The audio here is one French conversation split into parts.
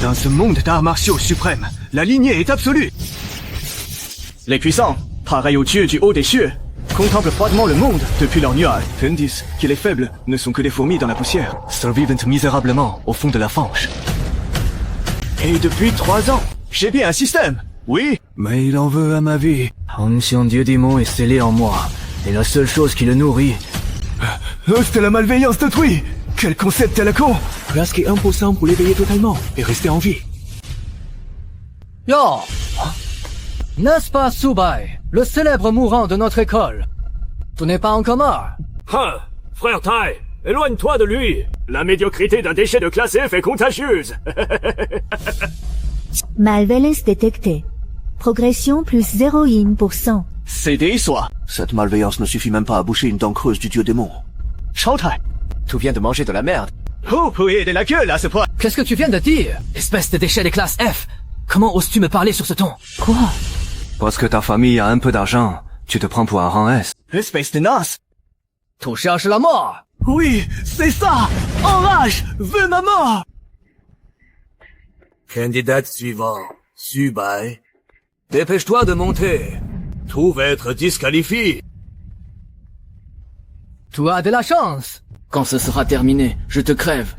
Dans ce monde d'arts martiaux suprêmes, la lignée est absolue. Les puissants, pareils aux dieux du haut des cieux, contemplent froidement le monde depuis leur nuage. Tandis que les faibles ne sont que des fourmis dans la poussière, survivent misérablement au fond de la fange. Et depuis 3 ans, j'ai bien un système, oui. Mais il en veut à ma vie. Ancien dieu démon est scellé en moi, et la seule chose qui le nourrit... c'est la malveillance d'autrui. Quel concept à la con. Rasquer 1% pour l'éveiller totalement, et rester en vie. Yo! N'est-ce pas Subai, le célèbre mourant de notre école? Tu n'es pas encore mort? Hein, frère Tai, éloigne-toi de lui. La médiocrité d'un déchet de classe F est contagieuse. Malveillance détectée. Progression plus 0%. CD soit. Cette malveillance ne suffit même pas à boucher une dent creuse du dieu démon. Shao Tai, tu viens de manger de la merde. Oh, pouiller de la gueule à ce point. Qu'est-ce que tu viens de dire? Espèce de déchet des classes F! Comment oses-tu me parler sur ce ton? Quoi? Parce que ta famille a un peu d'argent, tu te prends pour un rang S. Espèce de naze. Tu cherches la mort! Oui, c'est ça. Enrage, veux ma mort. Candidat suivant, Subai. Dépêche-toi de monter. Tu vas être disqualifié. Tu as de la chance! Quand ce sera terminé, je te crève.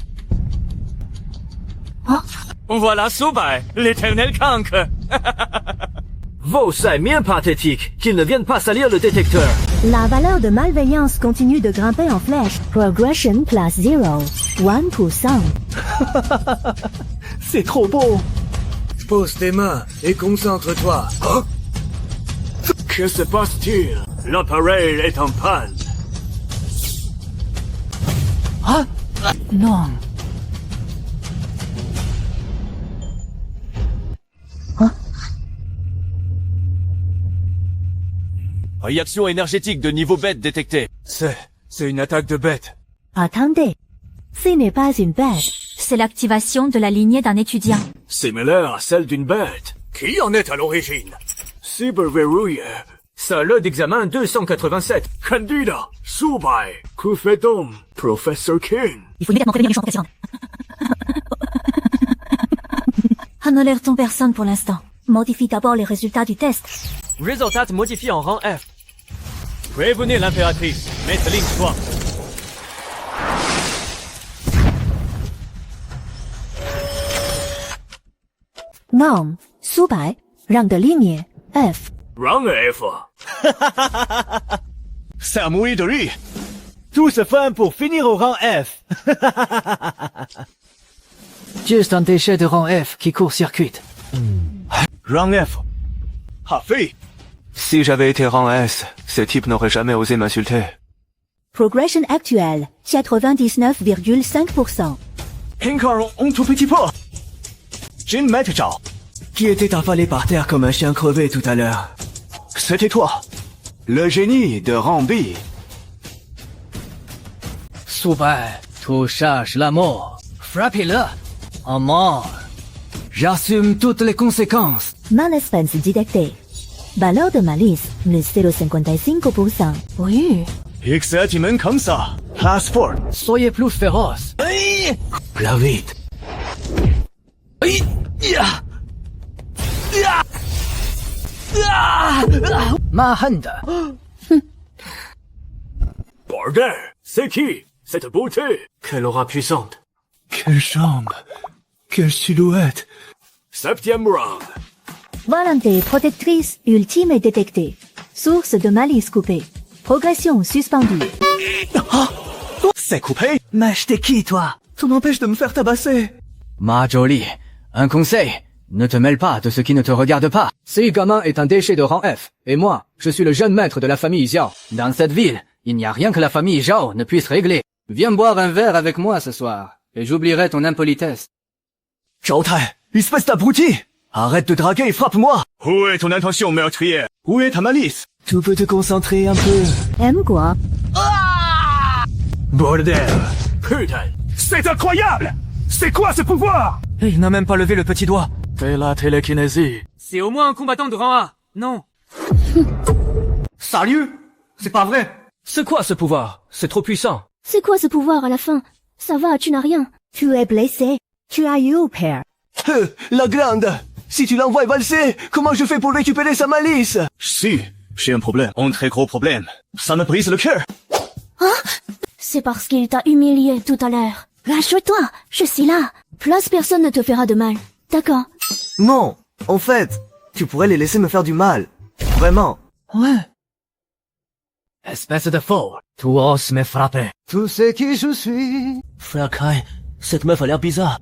Voilà Subai, l'éternel cancre. Vos c'est bien pathétique qu'ils ne viennent pas salir le détecteur. La valeur de malveillance continue de grimper en flèche. Progression plus 0. 1%. C'est trop beau. Pose tes mains et concentre-toi. Que se passe-t-il? L'appareil est en panne. Non. Réaction énergétique de niveau bête détectée. C'est une attaque de bête. Attendez. Ce n'est pas une bête. C'est l'activation de la lignée d'un étudiant. Similaire à celle d'une bête. Qui en est à l'origine? Cyberverrouillé. Salle d'examen 287. Candida. Subai. Que fait-on? Professeur King. Il faut immédiatement prévenir les champs précédents. N'alertons personne pour l'instant. Modifie d'abord les résultats du test. Résultat modifié en rang F. Prévenez l'impératrice. Maître-ligne 3. Norme. Subai. Rang de lignée. F. Rang F. Ça mouille de lui. Tout se fait pour finir au rang F. Juste un déchet de rang F qui court-circuite. Rang F. Ah, fait. Si j'avais été rang S, ce type n'aurait jamais osé m'insulter. Progression actuelle. 99,5%. Encore un tout petit peu. Jin Maître Zhao, qui était affalé par terre comme un chien crevé tout à l'heure. C'était toi, le génie de rang B. Subai, tu cherches la mort. Frappez-le. En mort. J'assume toutes les conséquences. Malespence détectée. Valeur de malice, plus 0,55%. Oui. Exactement comme ça. Class 4. Soyez plus féroce. Plus vite. Ma hand. Bordel. C'est qui? Cette beauté. Quelle aura puissante. Quelle jambe. Quelle silhouette. 7e round. Volonté protectrice ultime détectée. Source de malice coupée. Progression suspendue. C'est coupé? Mais t'es qui, toi? Tu m'empêches de me faire tabasser. Ma jolie, un conseil. Ne te mêle pas de ce qui ne te regarde pas. Ce gamin est un déchet de rang F. Et moi, je suis le jeune maître de la famille Xiao. Dans cette ville, il n'y a rien que la famille Zhao ne puisse régler. Viens boire un verre avec moi ce soir. Et j'oublierai ton impolitesse. Zhao Tai, espèce d'abruti! Arrête de draguer et frappe-moi! Où est ton intention meurtrière? Où est ta malice? Tu peux te concentrer un peu. M quoi? Bordel! Putain. C'est incroyable! C'est quoi ce pouvoir? Il n'a même pas levé le petit doigt. C'est la télékinésie. C'est au moins un combattant de rang A, non? Sérieux? C'est pas vrai? C'est quoi ce pouvoir? C'est trop puissant. C'est quoi ce pouvoir à la fin? Ça va, tu n'as rien. Tu es blessé. Tu as eu au père. La grande. Si tu l'envoies valser, comment je fais pour récupérer sa malice? Si, j'ai un problème, un très gros problème. Ça me brise le cœur. C'est parce qu'il t'a humilié tout à l'heure. Lâche-toi, je suis là. Plus personne ne te fera de mal. D'accord. Non, en fait, tu pourrais les laisser me faire du mal. Vraiment. Ouais. Espèce de faux. Tu oses me frapper. Tu sais qui je suis. Frère Kai, cette meuf a l'air bizarre.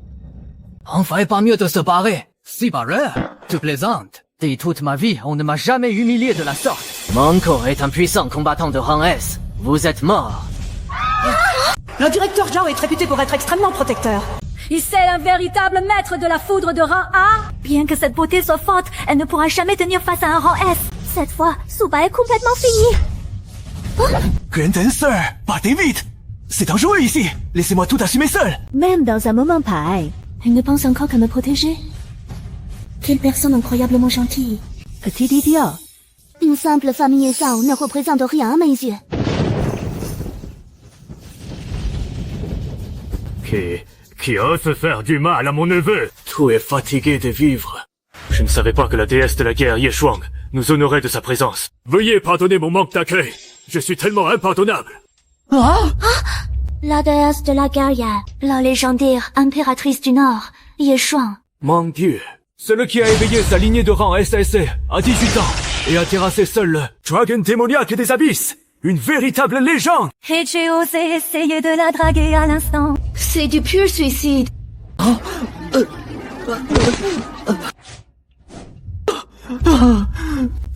On ferait pas mieux de se barrer. Si barreur, tu plaisantes. Dès toute ma vie, on ne m'a jamais humilié de la sorte. Manko est un puissant combattant de rang S. Vous êtes mort. Le directeur Zhao est réputé pour être extrêmement protecteur. Il c'est un véritable maître de la foudre de rang A. Bien que cette beauté soit forte, elle ne pourra jamais tenir face à un rang S. Cette fois, Suba est complètement fini. Grandenser, partez vite. C'est dangereux ici. Laissez-moi tout assumer seul. Même dans un moment pareil, Elle ne pense encore qu'à me protéger. Quelle personne incroyablement gentille. petit idiot. Une simple famille Zhao ne représente rien à mes yeux. Qui ose faire du mal à mon neveu? Tout est fatigué de vivre. Je ne savais pas que la déesse de la guerre, Yeshuang, nous honorait de sa présence. Veuillez pardonner mon manque d'accueil. Je suis tellement impardonnable. La déesse de la guerrière, la légendaire impératrice du Nord, Yeshuang. Mon Dieu. Celui qui a éveillé sa lignée de rang SSC à 18 ans et a terrassé seul le Dragon démoniaque des abysses. Une véritable légende. Et j'ai osé essayer de la draguer à l'instant. C'est du pur suicide.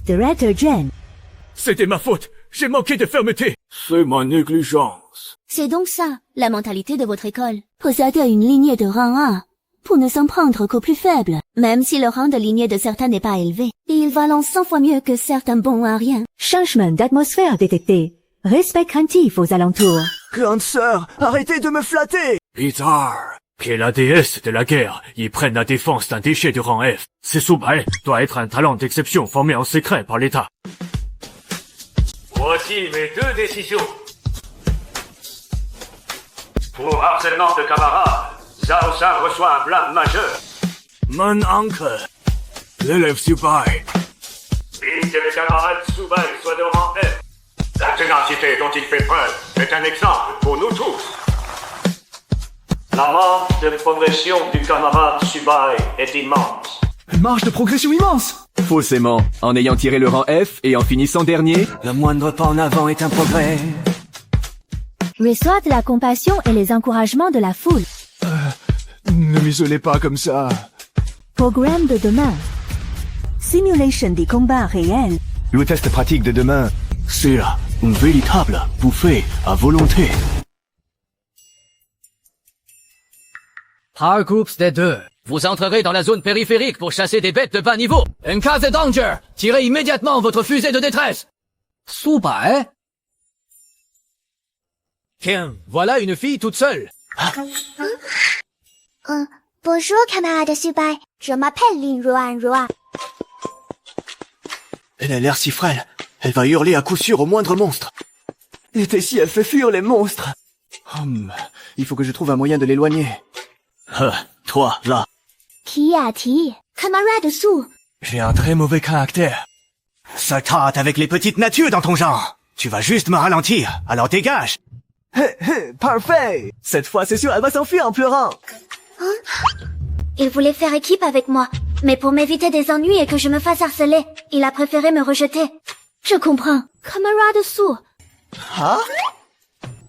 Directeur Jen. C'était ma faute. J'ai manqué de fermeté. C'est ma négligence. C'est donc ça, la mentalité de votre école. Posséder une lignée de rang A, pour ne s'en prendre qu'aux plus faibles. Même si le rang de lignée de certains n'est pas élevé, ils valent 100 fois mieux que certains bons à rien. Changement d'atmosphère détecté. Respect craintif aux alentours. Grande sœur, arrêtez de me flatter. Bizarre. Que la déesse de la guerre y prenne la défense d'un déchet de rang F. Ce Subai doit être un talent d'exception formé en secret par l'État. Voici mes 2 décisions. Pour harcèlement de camarades, Zhao San reçoit un blâme majeur. Mon oncle, l'élève Subai. Puis que le camarade Subai soit de rang F. La ténacité dont il fait preuve est un exemple pour nous tous. La marge de progression du camarade Subai est immense. Une marge de progression immense. Faussement, en ayant tiré le rang F et en finissant dernier. Le moindre pas en avant est un progrès. Reçoit la compassion et les encouragements de la foule. Ne m'isolez pas comme ça. Programme de demain. Simulation des combats réels. Le test pratique de demain, c'est une véritable bouffée à volonté. Power Groups des 2. Vous entrerez dans la zone périphérique pour chasser des bêtes de bas niveau. En cas de danger, tirez immédiatement votre fusée de détresse. Subai. Tiens, voilà une fille toute seule. Bonjour, camarade Subai. Je m'appelle Lin Ruan. Elle a l'air si frêle. Elle va hurler à coup sûr au moindre monstre. Et si elle fait fuir les monstres. Il faut que je trouve un moyen de l'éloigner. Toi, là. Qui a-t-il? Camarade Su. J'ai un très mauvais caractère. Ça tâte avec les petites natures dans ton genre. Tu vas juste me ralentir, alors dégage. Parfait. Cette fois, c'est sûr, elle va s'enfuir en pleurant. Il voulait faire équipe avec moi, mais pour m'éviter des ennuis et que je me fasse harceler, il a préféré me rejeter. Je comprends. Camarade Su.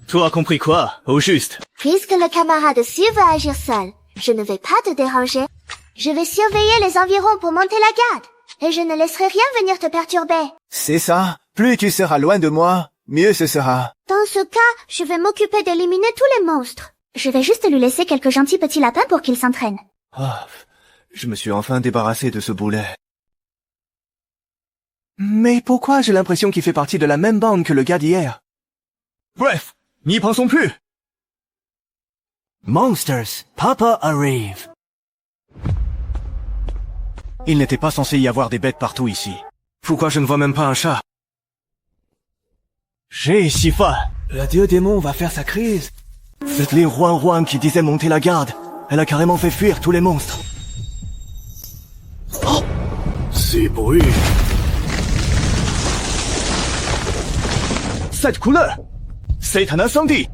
Toi, compris quoi, au juste? Puisque le camarade Su veut agir seul, je ne vais pas te déranger. Je vais surveiller les environs pour monter la garde. Et je ne laisserai rien venir te perturber. C'est ça. Plus tu seras loin de moi, mieux ce sera. Dans ce cas, je vais m'occuper d'éliminer tous les monstres. Je vais juste lui laisser quelques gentils petits lapins pour qu'il s'entraîne. Je me suis enfin débarrassé de ce boulet. Mais pourquoi j'ai l'impression qu'il fait partie de la même bande que le gars d'hier? Bref, n'y pensons plus. Monsters, Papa arrive. Il n'était pas censé y avoir des bêtes partout ici. Pourquoi je ne vois même pas un chat? J'ai Shifa. La dieu démon va faire sa crise. C'est les Rouen qui disait monter la garde. Elle a carrément fait fuir tous les monstres. Ces bruits. Cette couleur, c'est un incendie.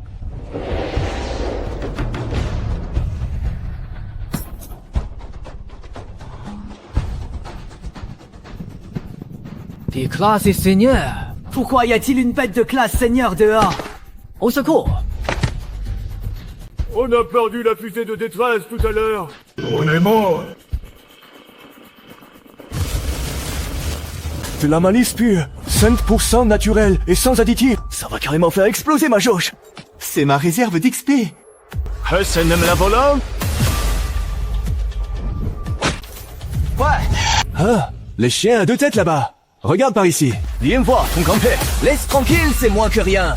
Des classes et seigneurs. Pourquoi y a-t-il une bête de classe seigneur dehors? Au secours. On a perdu la fusée de détresse tout à l'heure. On est mort. De la malice pure, 5% naturel et sans additifs. Ça va carrément faire exploser ma jauge. C'est ma réserve d'XP. C'est même la volant. Ouais. Ah, les chiens à deux têtes là-bas. Regarde par ici. Viens voir ton grand-père. Laisse tranquille, c'est moins que rien.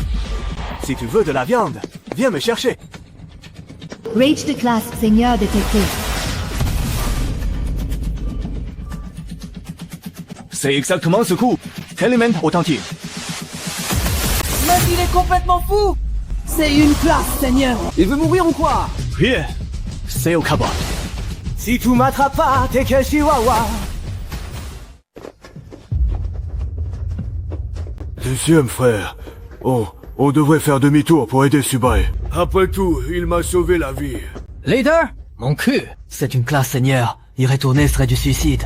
Si tu veux de la viande, viens me chercher. Rage de classe seigneur détecté. C'est exactement ce coup. Element authentique. Mais il est complètement fou! C'est une classe seigneur! Il veut mourir ou quoi? Rien. C'est au cabot. Si tu m'attrapes pas, t'es que chihuahua! Deuxième frère. Oh, on devrait faire demi-tour pour aider Subai. Après tout, il m'a sauvé la vie. Leader? Mon cul. C'est une classe seigneur. Y retourner serait du suicide.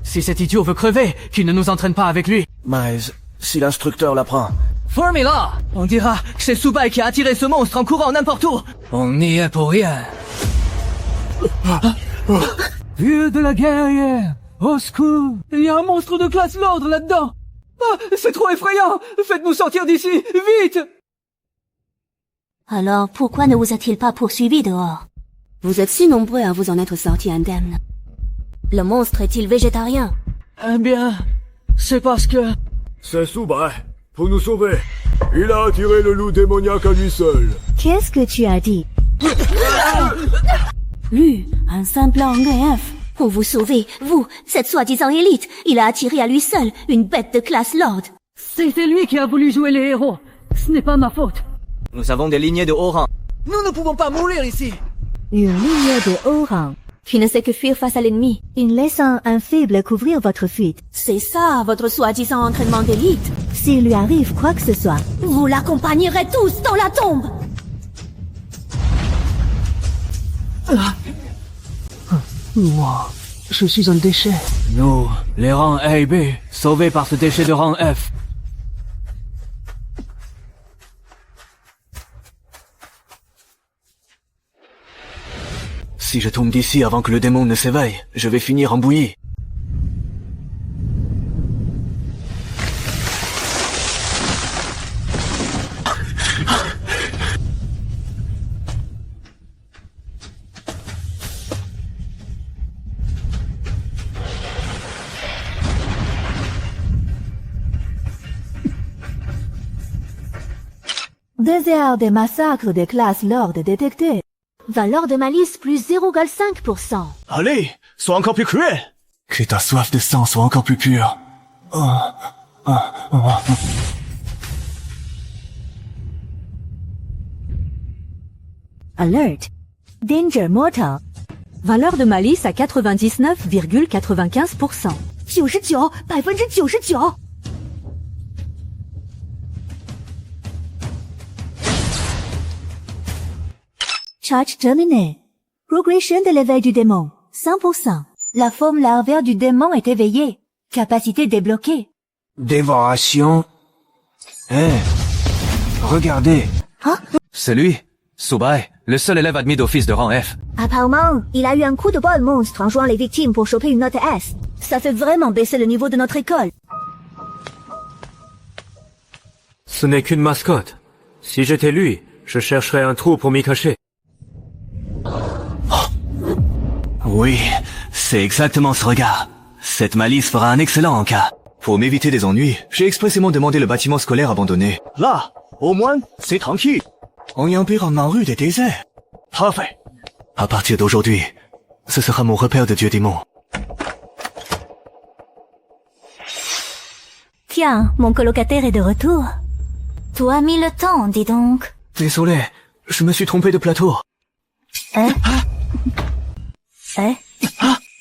Si cet idiot veut crever, qu'il ne nous entraîne pas avec lui. Mais si l'instructeur l'apprend. Formez-la! On dira que c'est Subai qui a attiré ce monstre en courant n'importe où. On n'y est pour rien. Vieux de la guerrière! Au secours! Il y a un monstre de classe l'ordre là-dedans! Ah, c'est trop effrayant! Faites-nous sortir d'ici! Vite! Alors, pourquoi ne vous a-t-il pas poursuivi dehors? Vous êtes si nombreux à vous en être sortis indemnes. Le monstre est-il végétarien? Eh bien, c'est parce que... C'est Subai. Pour nous sauver. Il a attiré le loup démoniaque à lui seul. Qu'est-ce que tu as dit? Lui, un simple F. Pour vous sauver, vous, cette soi-disant élite, il a attiré à lui seul une bête de classe lord. C'était lui qui a voulu jouer les héros. Ce n'est pas ma faute. Nous avons des lignées de haut rang. Nous ne pouvons pas mourir ici. Une ligne de haut rang. Qui ne sait que fuir face à l'ennemi. Une laissant un faible couvrir votre fuite. C'est ça, votre soi-disant entraînement d'élite. S'il lui arrive quoi que ce soit, Vous l'accompagnerez tous dans la tombe. Moi, je suis un déchet. Nous, les rangs A et B, sauvés par ce déchet de rang F. Si je tombe d'ici avant que le démon ne s'éveille, je vais finir en bouillie. désert des massacres de classe lord détectés. Valeur de malice plus 0,5%. Allez, sois encore plus cruel. Que ta soif de sang soit encore plus pure. Alert. Danger mortal. Valeur de malice à 99,95%. 99%. Charge terminé. Progression de l'éveil du démon. 100%. La forme larvaire du démon est éveillée. Capacité débloquée. Dévoration. Regardez. C'est lui, Subai, le seul élève admis d'office de rang F. Apparemment, il a eu un coup de bol monstre en jouant les victimes pour choper une note S. Ça fait vraiment baisser le niveau de notre école. Ce n'est qu'une mascotte. Si j'étais lui, je chercherais un trou pour m'y cacher. Oui, c'est exactement ce regard. Cette malice fera un excellent encas. Pour m'éviter des ennuis, j'ai expressément demandé le bâtiment scolaire abandonné. Là, au moins, c'est tranquille. On y empire en rue des déserts. Parfait. À partir d'aujourd'hui, ce sera mon repère de dieu démon. Tiens, mon colocataire est de retour. Toi as mis le temps, dis donc. Désolé, je me suis trompé de plateau.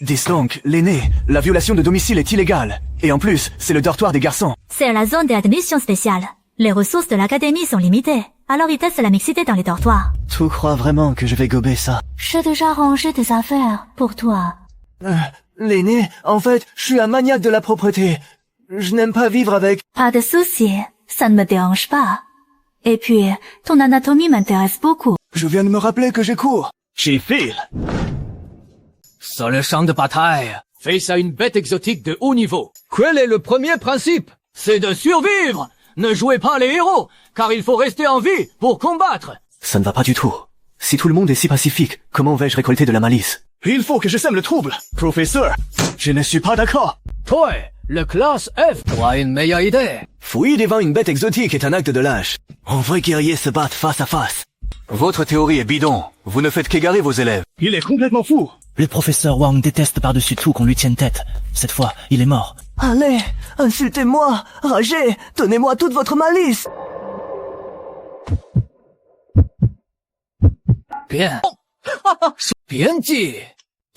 Dis donc, l'aîné, la violation de domicile est illégale. Et en plus, c'est le dortoir des garçons. C'est la zone d'admission spéciale. Les ressources de l'académie sont limitées. Alors ils testent la mixité dans les dortoirs. Tu crois vraiment que je vais gober ça? J'ai déjà rangé tes affaires pour toi. L'aîné, en fait, je suis un maniaque de la propreté. Je n'aime pas vivre avec... Pas de souci, ça ne me dérange pas. Et puis, ton anatomie m'intéresse beaucoup. Je viens de me rappeler que j'ai cours. Chez Phil. Sur le champ de bataille, face à une bête exotique de haut niveau, quel est le premier principe? C'est de survivre! Ne jouez pas les héros, car il faut rester en vie pour combattre! Ça ne va pas du tout. Si tout le monde est si pacifique, comment vais-je récolter de la malice? Il faut que je sème le trouble. Professeur, je ne suis pas d'accord. Toi, le classe F aura une meilleure idée. Fouiller devant une bête exotique est un acte de lâche. Un vrai guerrier se bat face à face. Votre théorie est bidon. Vous ne faites qu'égarer vos élèves. Il est complètement fou. Le professeur Wang déteste par-dessus tout qu'on lui tienne tête. Cette fois, il est mort. Allez, insultez-moi, ragez, donnez-moi toute votre malice. Bien. Bien dit.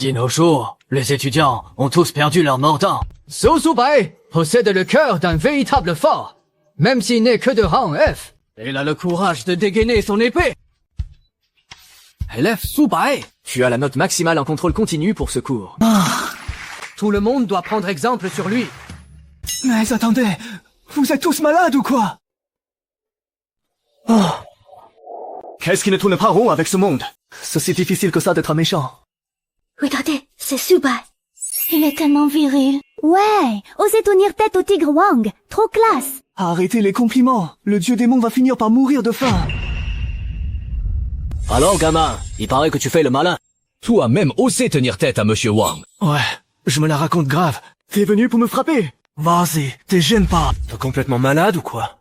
De nos jours, les étudiants ont tous perdu leur mordant. Su Subai possède le cœur d'un véritable fort, même s'il n'est que de rang F. Il a le courage de dégainer son épée. Élève Subai, tu as la note maximale en contrôle continu pour ce cours. Tout le monde doit prendre exemple sur lui. Mais attendez, vous êtes tous malades ou quoi? Qu'est-ce qui ne tourne pas rond avec ce monde? C'est si difficile que ça d'être un méchant. Regardez, c'est Subai. Il est tellement viril. Ouais, osez tenir tête au tigre Wang. Trop classe. Arrêtez les compliments. Le dieu démon va finir par mourir de faim. Alors, gamin, il paraît que tu fais le malin. Toi même osé tenir tête à Monsieur Wang. Ouais, je me la raconte grave. T'es venu pour me frapper. Vas-y, t'es gêne pas. T'es complètement malade ou quoi?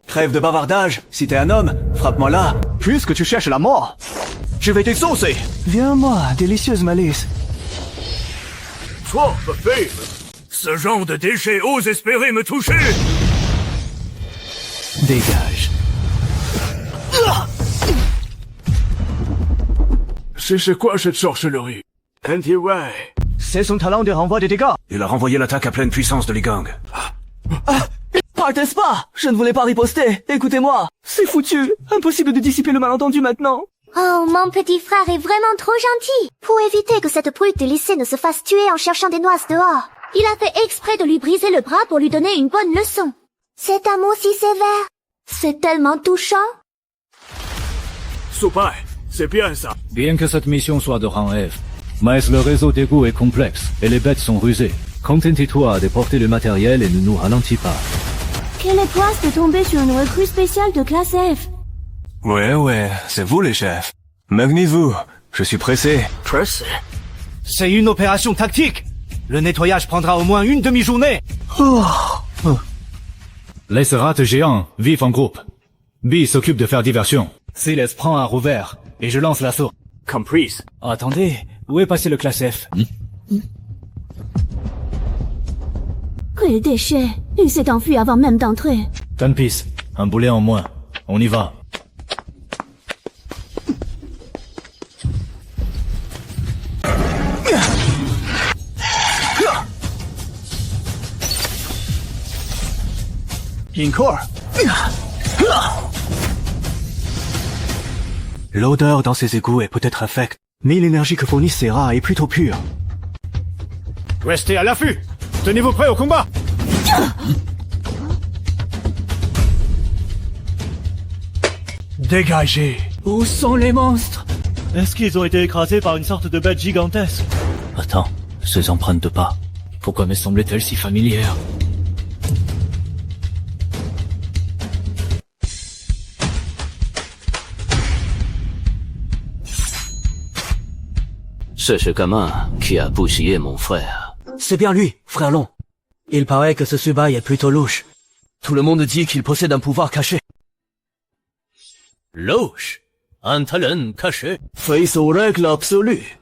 Trêve de bavardage. Si t'es un homme, frappe-moi là. Puisque tu cherches la mort, je vais t'exaucer. Viens-moi, délicieuse malice. Toi, Phil, ce genre de déchet ose espérer me toucher. Dégage. C'est quoi cette sorcellerie? Anti-Wei, c'est son talent de renvoi des dégâts. Il a renvoyé l'attaque à pleine puissance de Li Gang. Partez pas. Je ne voulais pas riposter. Écoutez-moi. C'est foutu. Impossible de dissiper le malentendu maintenant. Oh, mon petit frère est vraiment trop gentil. Pour éviter que cette brute de lycée ne se fasse tuer en cherchant des noix dehors, il a fait exprès de lui briser le bras pour lui donner une bonne leçon. Cet amour si sévère, c'est tellement touchant. Subai, c'est bien ça. Bien que cette mission soit de rang F, mais le réseau d'égout est complexe et les bêtes sont rusées. Contente-toi de porter le matériel et ne nous ralentis pas. Quelle poisse de tomber sur une recrue spéciale de classe F. Ouais, c'est vous les chefs. Maintenez-vous. Je suis pressé. Pressé? C'est une opération tactique. Le nettoyage prendra au moins une demi-journée. Les rats géants vivent en groupe. B s'occupe de faire diversion. Siles prend un rouvert et je lance l'assaut. Comprise. Attendez, où est passé le classe F? Quel déchet. Il s'est enfui avant même d'entrer. Tanpis, un boulet en moins. On y va. Encore. L'odeur dans ces égouts est peut-être infecte, mais l'énergie que fournissent ces rats est plutôt pure. Restez à l'affût. Tenez-vous prêts au combat. Dégagez. Où sont les monstres? Est-ce qu'ils ont été écrasés par une sorte de bête gigantesque? Attends, ces empreintes de pas. Pourquoi me semblaient-elles si familières? C'est ce gamin qui a bousillé mon frère. C'est bien lui, frère Long. Il paraît que ce Subai est plutôt louche. Tout le monde dit qu'il possède un pouvoir caché. Louche? Un talent caché? Face aux règles absolues.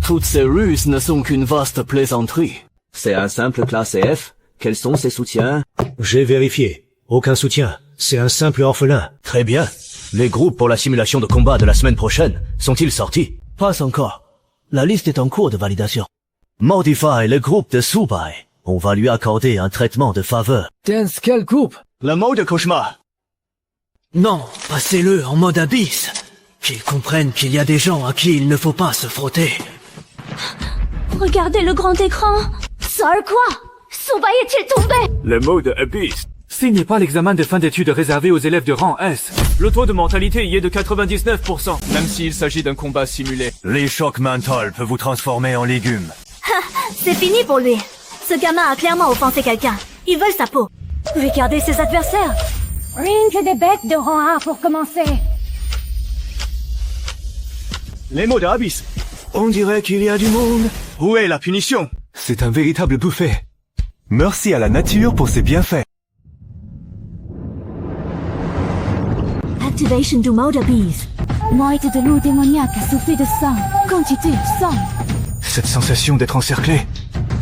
Toutes ces ruses ne sont qu'une vaste plaisanterie. C'est un simple classe F. Quels sont ses soutiens? J'ai vérifié. Aucun soutien. C'est un simple orphelin. Très bien. Les groupes pour la simulation de combat de la semaine prochaine sont-ils sortis? Pas encore. La liste est en cours de validation. Modify le groupe de Subai. On va lui accorder un traitement de faveur. Dance quel groupe? Le mode cauchemar. Non, passez-le en mode abysse. Qu'ils comprennent qu'il y a des gens à qui il ne faut pas se frotter. Regardez le grand écran. Ça a quoi? Subai est-il tombé? Le mode Abyss. Signez pas l'examen de fin d'études réservé aux élèves de rang S. Le taux de mentalité y est de 99%. Même s'il s'agit d'un combat simulé. Les chocs mentaux peuvent vous transformer en légumes. C'est fini pour lui. Ce gamin a clairement offensé quelqu'un. Ils veulent sa peau. Regardez ses adversaires. Rien que des bêtes de rang 1 pour commencer. Les mots d'Abyss. On dirait qu'il y a du monde. Où est la punition? C'est un véritable buffet. Merci à la nature pour ses bienfaits. Activation du mode abyss. Moite de loup démoniaque soufflé de sang. Quantité, sang. Cette sensation d'être encerclé.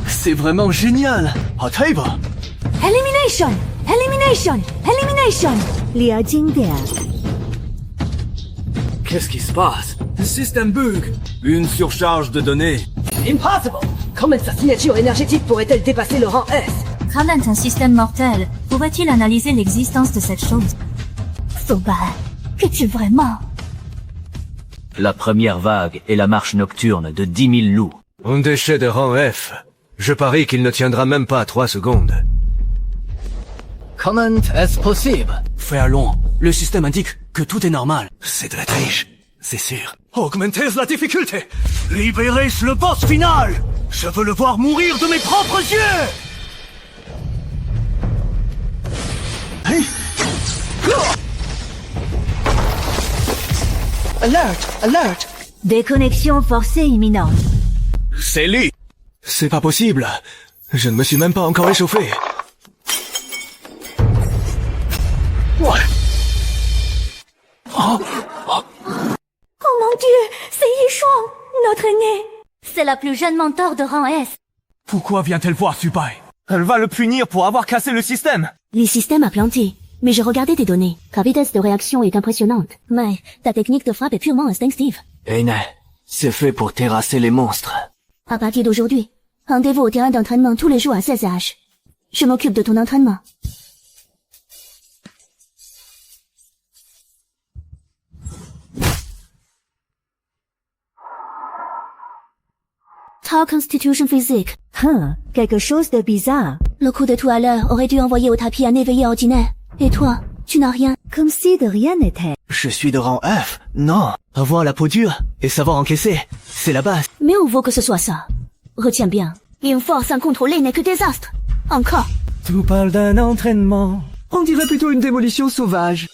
C'est vraiment génial. Ah, Tabor. Elimination! Elimination! Elimination! 列经典 Qu'est-ce qui se passe? Système bug. Une surcharge de données. Impossible! Comment sa signature énergétique pourrait-elle dépasser le rang S? Comment un système mortel pourrait-il analyser l'existence de cette chose? Subai, qu'es-tu vraiment? La première vague est la marche nocturne de 10 000 loups. Un déchet de rang F. Je parie qu'il ne tiendra même pas 3 secondes. Comment est-ce possible? Frère Long, le système indique que tout est normal. C'est de la triche, c'est sûr. Augmentez la difficulté. Libérez le boss final. Je veux le voir mourir de mes propres yeux. Alert! Alert! Déconnexion forcée imminente. C'est lui. C'est pas possible. Je ne me suis même pas encore échauffé. Ouais. Oh mon Dieu, c'est Yishuang, notre aîné. C'est la plus jeune mentor de rang S. Pourquoi vient-elle voir Subai? Elle va le punir pour avoir cassé le système. Les systèmes a planté. Mais j'ai regardé tes données. Ta vitesse de réaction est impressionnante. Mais ta technique de frappe est purement instinctive. Eine, c'est fait pour terrasser les monstres. À partir d'aujourd'hui, rendez-vous au terrain d'entraînement tous les jours à 16h. Je m'occupe de ton entraînement. Ta constitution physique. Quelque chose de bizarre. Le coup de tout à l'heure aurait dû envoyer au tapis un éveillé ordinaire. Et toi, tu n'as rien. Comme si de rien n'était. Je suis de rang F. Non. Avoir la peau dure et savoir encaisser, c'est la base. Mais où vaut que ce soit ça? Retiens bien. Une force incontrôlée n'est que désastre. Encore. Tout parle d'un entraînement. On dirait plutôt une démolition sauvage.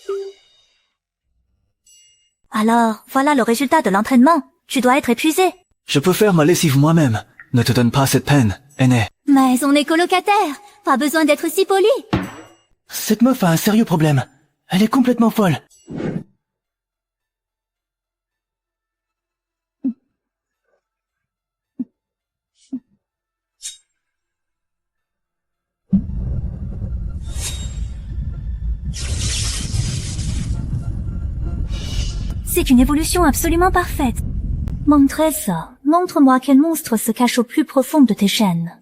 Alors, voilà le résultat de l'entraînement. Tu dois être épuisé. Je peux faire ma lessive moi-même. Ne te donne pas cette peine, Aîné. Mais on est colocataires. Pas besoin d'être si poli. Cette meuf a un sérieux problème. Elle est complètement folle. C'est une évolution absolument parfaite. Montrez-ça. Montre-moi quel monstre se cache au plus profond de tes chaînes.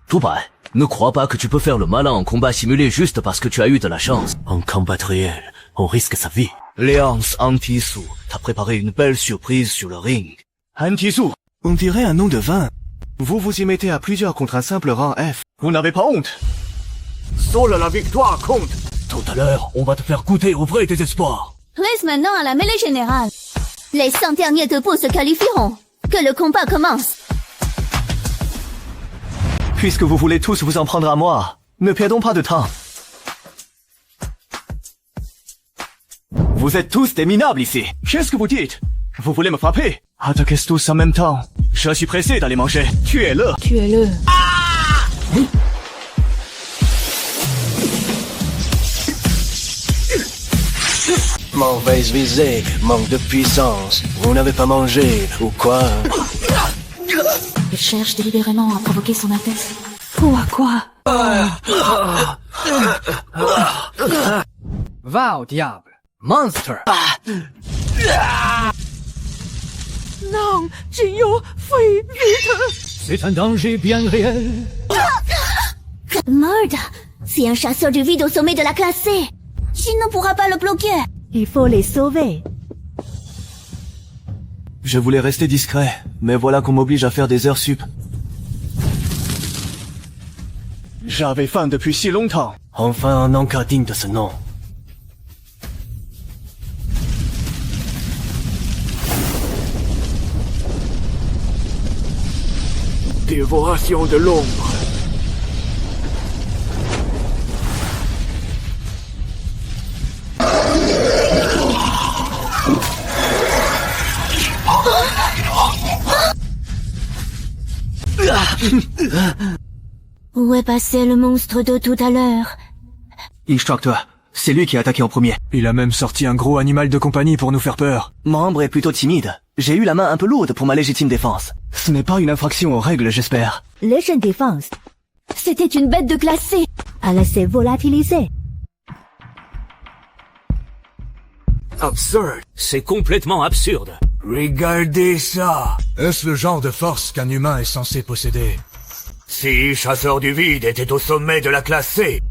Subai, ne crois pas que tu peux faire le malin en combat simulé juste parce que tu as eu de la chance. En combat réel, on risque sa vie. Léance Antisu t'a préparé une belle surprise sur le ring. Antisu, On dirait un nom de vin. Vous vous y mettez à plusieurs contre un simple rang F. vous n'avez pas honte. Seule la victoire compte. Tout à l'heure, on va te faire goûter au vrai désespoir. Place maintenant à la mêlée générale. Les 100 derniers debout se qualifieront. Que le combat commence. Puisque vous voulez tous vous en prendre à moi, ne perdons pas de temps. Vous êtes tous des minables ici. Qu'est-ce que vous dites? Vous voulez me frapper? Attaquez tous en même temps. Je suis pressé d'aller manger. Tuez-le. Tuez-le. Mauvaise visée, manque de puissance. Vous n'avez pas mangé, ou quoi? Il cherche délibérément à provoquer son Altesse. Quoi? Va au diable. Monstre! Non, Jinyo, fuis vite. C'est un danger bien réel. Merde! C'est un chasseur du vide au sommet de la classe C. Shin ne pourra pas le bloquer. Il faut les sauver. Je voulais rester discret, mais voilà qu'on m'oblige à faire des heures sup. J'avais faim depuis si longtemps. Enfin un encas digne de ce nom. Dévoration de l'ombre. Où est passé le monstre de tout à l'heure? Instructeur, c'est lui qui a attaqué en premier. Il a même sorti un gros animal de compagnie pour nous faire peur. Membre est plutôt timide. J'ai eu la main un peu lourde pour ma légitime défense. Ce n'est pas une infraction aux règles, j'espère. Légitime défense. C'était une bête de classe C. Elle s'est volatilisée. Absurde. C'est complètement absurde. Regardez ça. Est-ce le genre de force qu'un humain est censé posséder? Si Chasseur du Vide était au sommet de la classe C,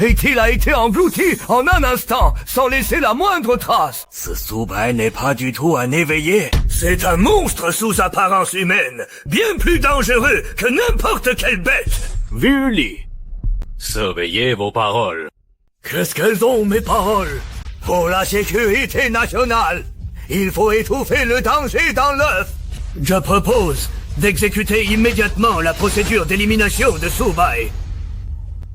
et qu'il a été englouti en un instant, sans laisser la moindre trace, ce Subai n'est pas du tout un éveillé. C'est un monstre sous apparence humaine, bien plus dangereux que n'importe quelle bête. Vu-li. Surveillez vos paroles. Qu'est-ce qu'elles ont, mes paroles? Pour la sécurité nationale, il faut étouffer le danger dans l'œuf. Je propose d'exécuter immédiatement la procédure d'élimination de Subai.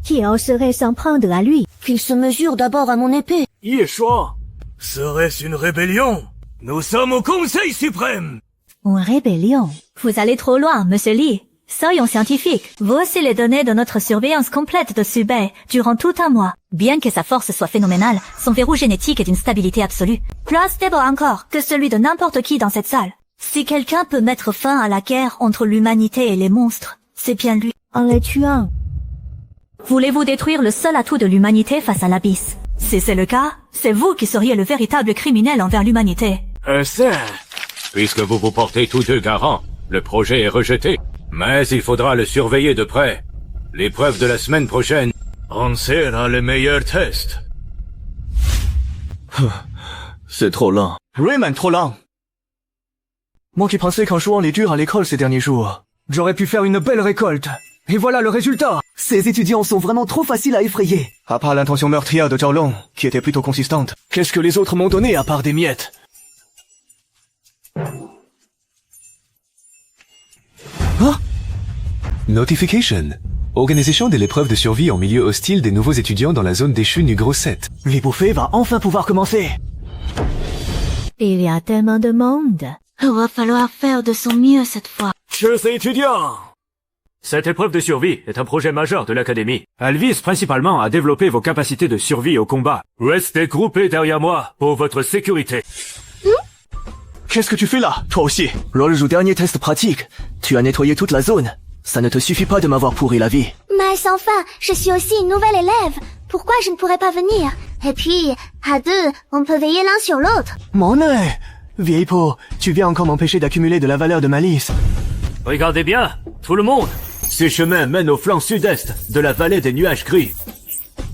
Qui oserait s'en prendre à lui? Qu'il se mesure d'abord à mon épée. Yeshua, serait-ce une rébellion? Nous sommes au Conseil suprême. Une rébellion. Vous allez trop loin, Monsieur Lee. Soyons scientifiques. Voici les données de notre surveillance complète de Subai durant tout un mois. Bien que sa force soit phénoménale, son verrou génétique est d'une stabilité absolue. Plus stable encore que celui de n'importe qui dans cette salle. Si quelqu'un peut mettre fin à la guerre entre l'humanité et les monstres, c'est bien lui. En le tuant. Voulez-vous détruire le seul atout de l'humanité face à l'abysse? Si c'est le cas, c'est vous qui seriez le véritable criminel envers l'humanité. Puisque vous vous portez tous deux garants, le projet est rejeté. Mais il faudra le surveiller de près. L'épreuve de la semaine prochaine On sera le meilleur test. C'est trop lent. Rayman, trop lent. Moi qui pensais qu'en jouant les durs à l'école ces derniers jours, j'aurais pu faire une belle récolte. Et voilà le résultat. Ces étudiants sont vraiment trop faciles à effrayer. À part l'intention meurtrière de Zhao Long, qui était plutôt consistante. Qu'est-ce que les autres m'ont donné à part des miettes? Hein? Notification. Organisation de l'épreuve de survie en milieu hostile des nouveaux étudiants dans la zone déchue Nugro 7. L'épopée va enfin pouvoir commencer. Il y a tellement de monde. Il va falloir faire de son mieux cette fois. Chers étudiants, cette épreuve de survie est un projet majeur de l'Académie. Elle vise principalement à développer vos capacités de survie au combat. Restez groupés derrière moi pour votre sécurité. Qu'est-ce que tu fais là, toi aussi? Lors du dernier test pratique, tu as nettoyé toute la zone. Ça ne te suffit pas de m'avoir pourri la vie. Mais enfin, je suis aussi une nouvelle élève. Pourquoi je ne pourrais pas venir? Et puis, à deux, on peut veiller l'un sur l'autre. Mon œil! Vieille peau, tu viens encore m'empêcher d'accumuler de la valeur de malice. Regardez bien, tout le monde. Ces chemins mènent au flanc sud-est de la vallée des nuages gris.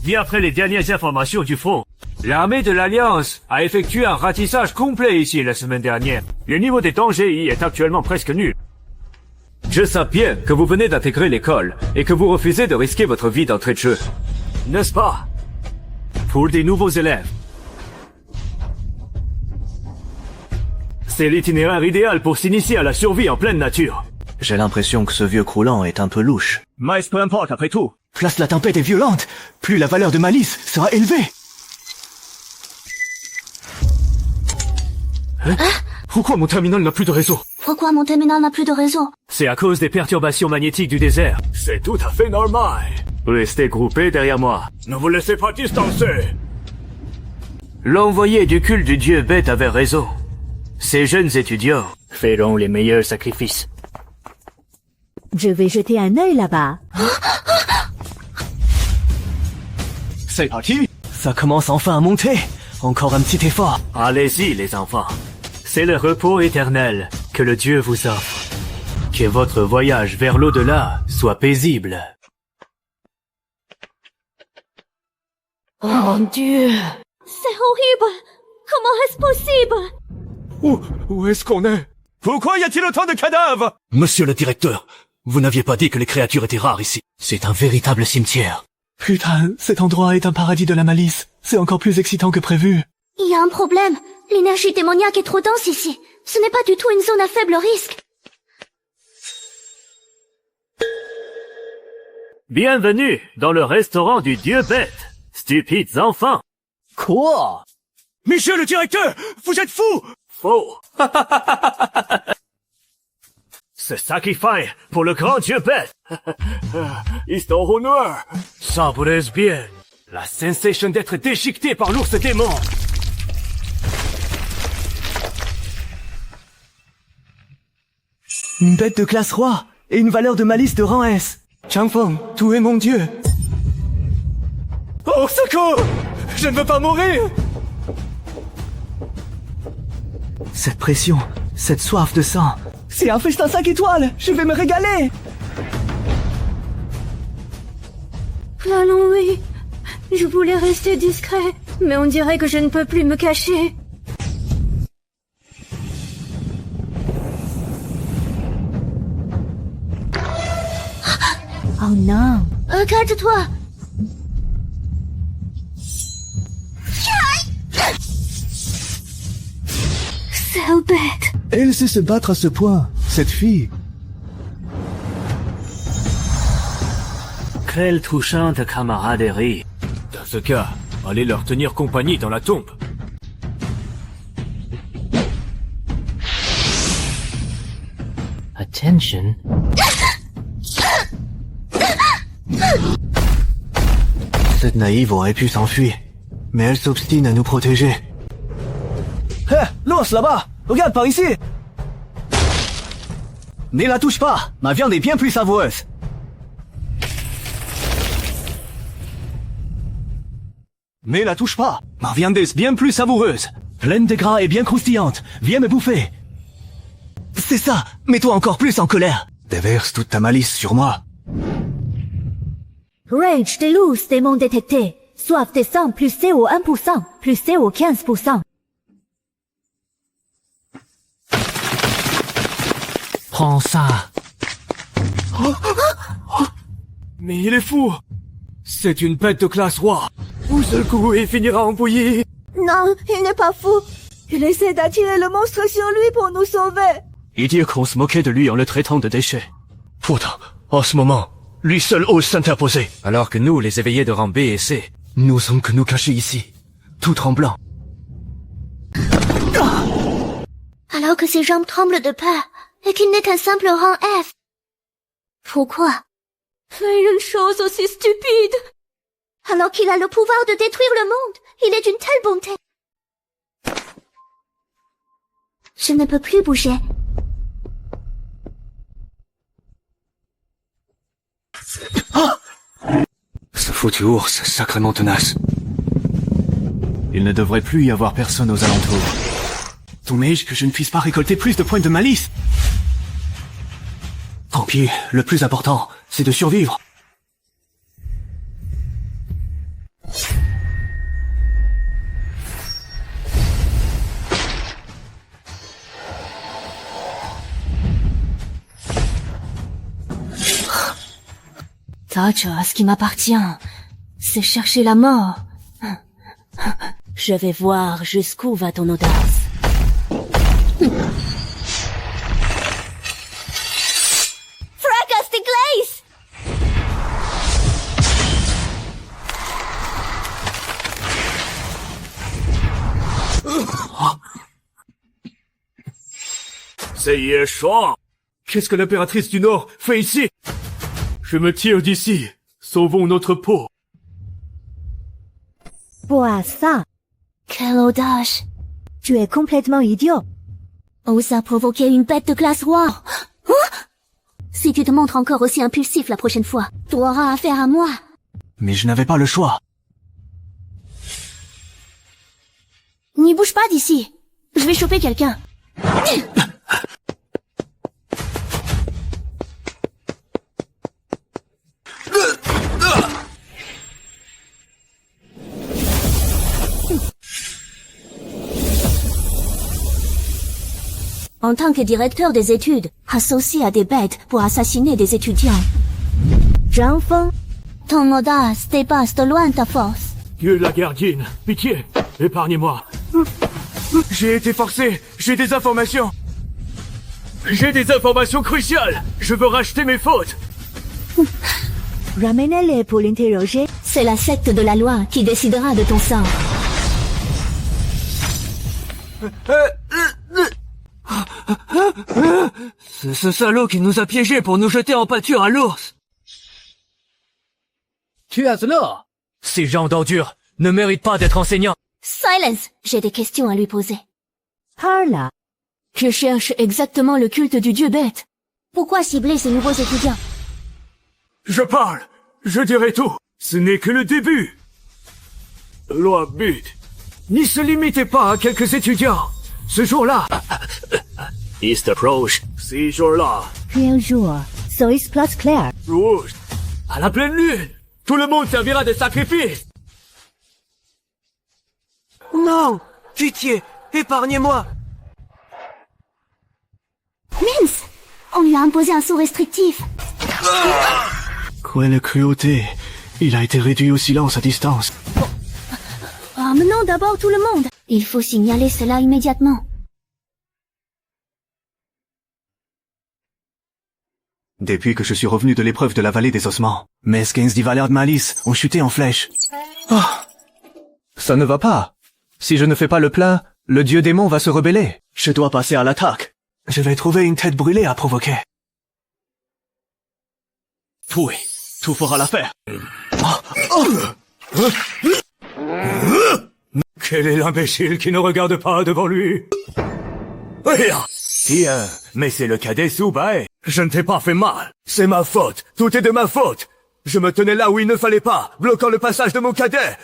D'après les dernières informations du front, l'armée de l'Alliance a effectué un ratissage complet ici la semaine dernière. Le niveau des dangers y est actuellement presque nul. Je sais bien que vous venez d'intégrer l'école et que vous refusez de risquer votre vie d'entrée de jeu. N'est-ce pas? Pour des nouveaux élèves, c'est l'itinéraire idéal pour s'initier à la survie en pleine nature. J'ai l'impression que ce vieux croulant est un peu louche. Mais peu importe après tout. Plus la tempête est violente, plus la valeur de malice sera élevée. Hein? Pourquoi mon terminal n'a plus de réseau? Pourquoi mon terminal n'a plus de réseau? C'est à cause des perturbations magnétiques du désert. C'est tout à fait normal. Restez groupés derrière moi. Ne vous laissez pas distancer. L'envoyé du culte du dieu bête avait raison. Ces jeunes étudiants feront les meilleurs sacrifices. Je vais jeter un œil là-bas. C'est parti. Ça commence enfin à monter. Encore un petit effort. Allez-y, les enfants. C'est le repos éternel que le Dieu vous offre. Que votre voyage vers l'au-delà soit paisible. Oh mon Dieu! C'est horrible! Comment est-ce possible? Où est-ce qu'on est? Pourquoi y a-t-il autant de cadavres? Monsieur le directeur, vous n'aviez pas dit que les créatures étaient rares ici. C'est un véritable cimetière. Putain, cet endroit est un paradis de la malice. C'est encore plus excitant que prévu. Il y a un problème. L'énergie démoniaque est trop dense ici. Ce n'est pas du tout une zone à faible risque. Bienvenue dans le restaurant du dieu bête. Stupides enfants. Quoi? Monsieur le directeur, vous êtes fou! Faux. Se sacrifie pour le grand dieu bête. Histoire au noir. Ça vous laisse bien. La sensation d'être déchiqueté par l'ours démon. Une bête de classe roi et une valeur de malice de rang S. Changfeng, tu es mon dieu. Au secours! Je ne veux pas mourir! Cette pression, cette soif de sang, c'est un festin 5 étoiles! Je vais me régaler! Allons, oui. Je voulais rester discret, mais on dirait que je ne peux plus me cacher. Oh non. Calme-toi. Sale bête. Elle sait se battre à ce point, cette fille. Quelle touchante camaraderie. Dans ce cas, allez leur tenir compagnie dans la tombe. Attention. Cette naïve aurait pu s'enfuir, mais elle s'obstine à nous protéger. Hé, l'ours là-bas! Regarde par ici! Ne la touche pas! Ma viande est bien plus savoureuse! Ne la touche pas! Ma viande est bien plus savoureuse! Pleine de gras et bien croustillante! Viens me bouffer! C'est ça! Mets-toi encore plus en colère! Déverse toute ta malice sur moi! Rage de l'ours démon détecté. Soif de sang plus CO 1%, plus CO 15%. Prends ça. Mais il est fou. C'est une bête de classe roi. Un seul coup et finira en bouillie. Non, il n'est pas fou. Il essaie d'attirer le monstre sur lui pour nous sauver. Idiot qu'on se moquait de lui en le traitant de déchet. Pourtant, en ce moment, lui seul ose s'interposer. Alors que nous, les éveillés de rang B et C, nous sommes que nous cacher ici, tout tremblant. Alors que ses jambes tremblent de peur, et qu'il n'est qu'un simple rang F. Pourquoi? Fais une chose aussi stupide. Alors qu'il a le pouvoir de détruire le monde, il est d'une telle bonté. Je ne peux plus bouger. Ce foutu ours, sacrément tenace. Il ne devrait plus y avoir personne aux alentours. Dommage que je ne puisse pas récolter plus de points de malice. Tant pis, le plus important, c'est de survivre. Tacha, ce qui m'appartient, c'est chercher la mort. Je vais voir jusqu'où va ton audace. Fracas de glace! C'est Yeshua. Qu'est-ce que l'impératrice du Nord fait ici? Je me tire d'ici. Sauvons notre peau. Bois ça. Quelle audace! Tu es complètement idiot. Ose à provoquer une bête de classe roi. Hein? Si tu te montres encore aussi impulsif la prochaine fois, tu auras affaire à moi. Mais je n'avais pas le choix. N'y bouge pas d'ici. Je vais choper quelqu'un. en tant que directeur des études, associé à des bêtes pour assassiner des étudiants. Zhang Feng, Ton audace dépasse de loin ta force. Dieu de la gardienne, pitié, épargnez-moi. J'ai été forcé, j'ai des informations. J'ai des informations cruciales. Je veux racheter mes fautes. ramenez-les pour l'interroger. C'est la secte de la loi qui décidera de ton sort. C'est ce salaud qui nous a piégés pour nous jeter en pâture à l'ours. Tu as l'or. Ces gens d'ordures ne méritent pas d'être enseignants. Silence! J'ai des questions à lui poser. Parla. Je cherche exactement le culte du dieu bête. Pourquoi cibler ces nouveaux étudiants? Je parle. Je dirai tout. Ce n'est que le début. Loi but. N'y se limitez pas à quelques étudiants. Ce jour-là. East approach. Ces jours-là. Quel jour? Sois plus clair. Rouge. À la pleine lune. Tout le monde servira de sacrifice. Non! Pitié, épargnez-moi! Mince! On lui a imposé un sceau restrictif. Quelle cruauté. Il a été réduit au silence à distance. Ramenons d'abord tout le monde. Il faut signaler cela immédiatement. Depuis que je suis revenu de l'épreuve de la vallée des ossements, mes 15 des valeurs de malice ont chuté en flèche. Oh, ça ne va pas. Si je ne fais pas le plein, le dieu démon va se rebeller. Je dois passer à l'attaque. Je vais trouver une tête brûlée à provoquer. Tout fera l'affaire. Quel est l'imbécile qui ne regarde pas devant lui? Rien. Tiens, mais c'est le cadet Soubae. Je ne t'ai pas fait mal. C'est ma faute. Tout est de ma faute. Je me tenais là où il ne fallait pas, bloquant le passage de mon cadet.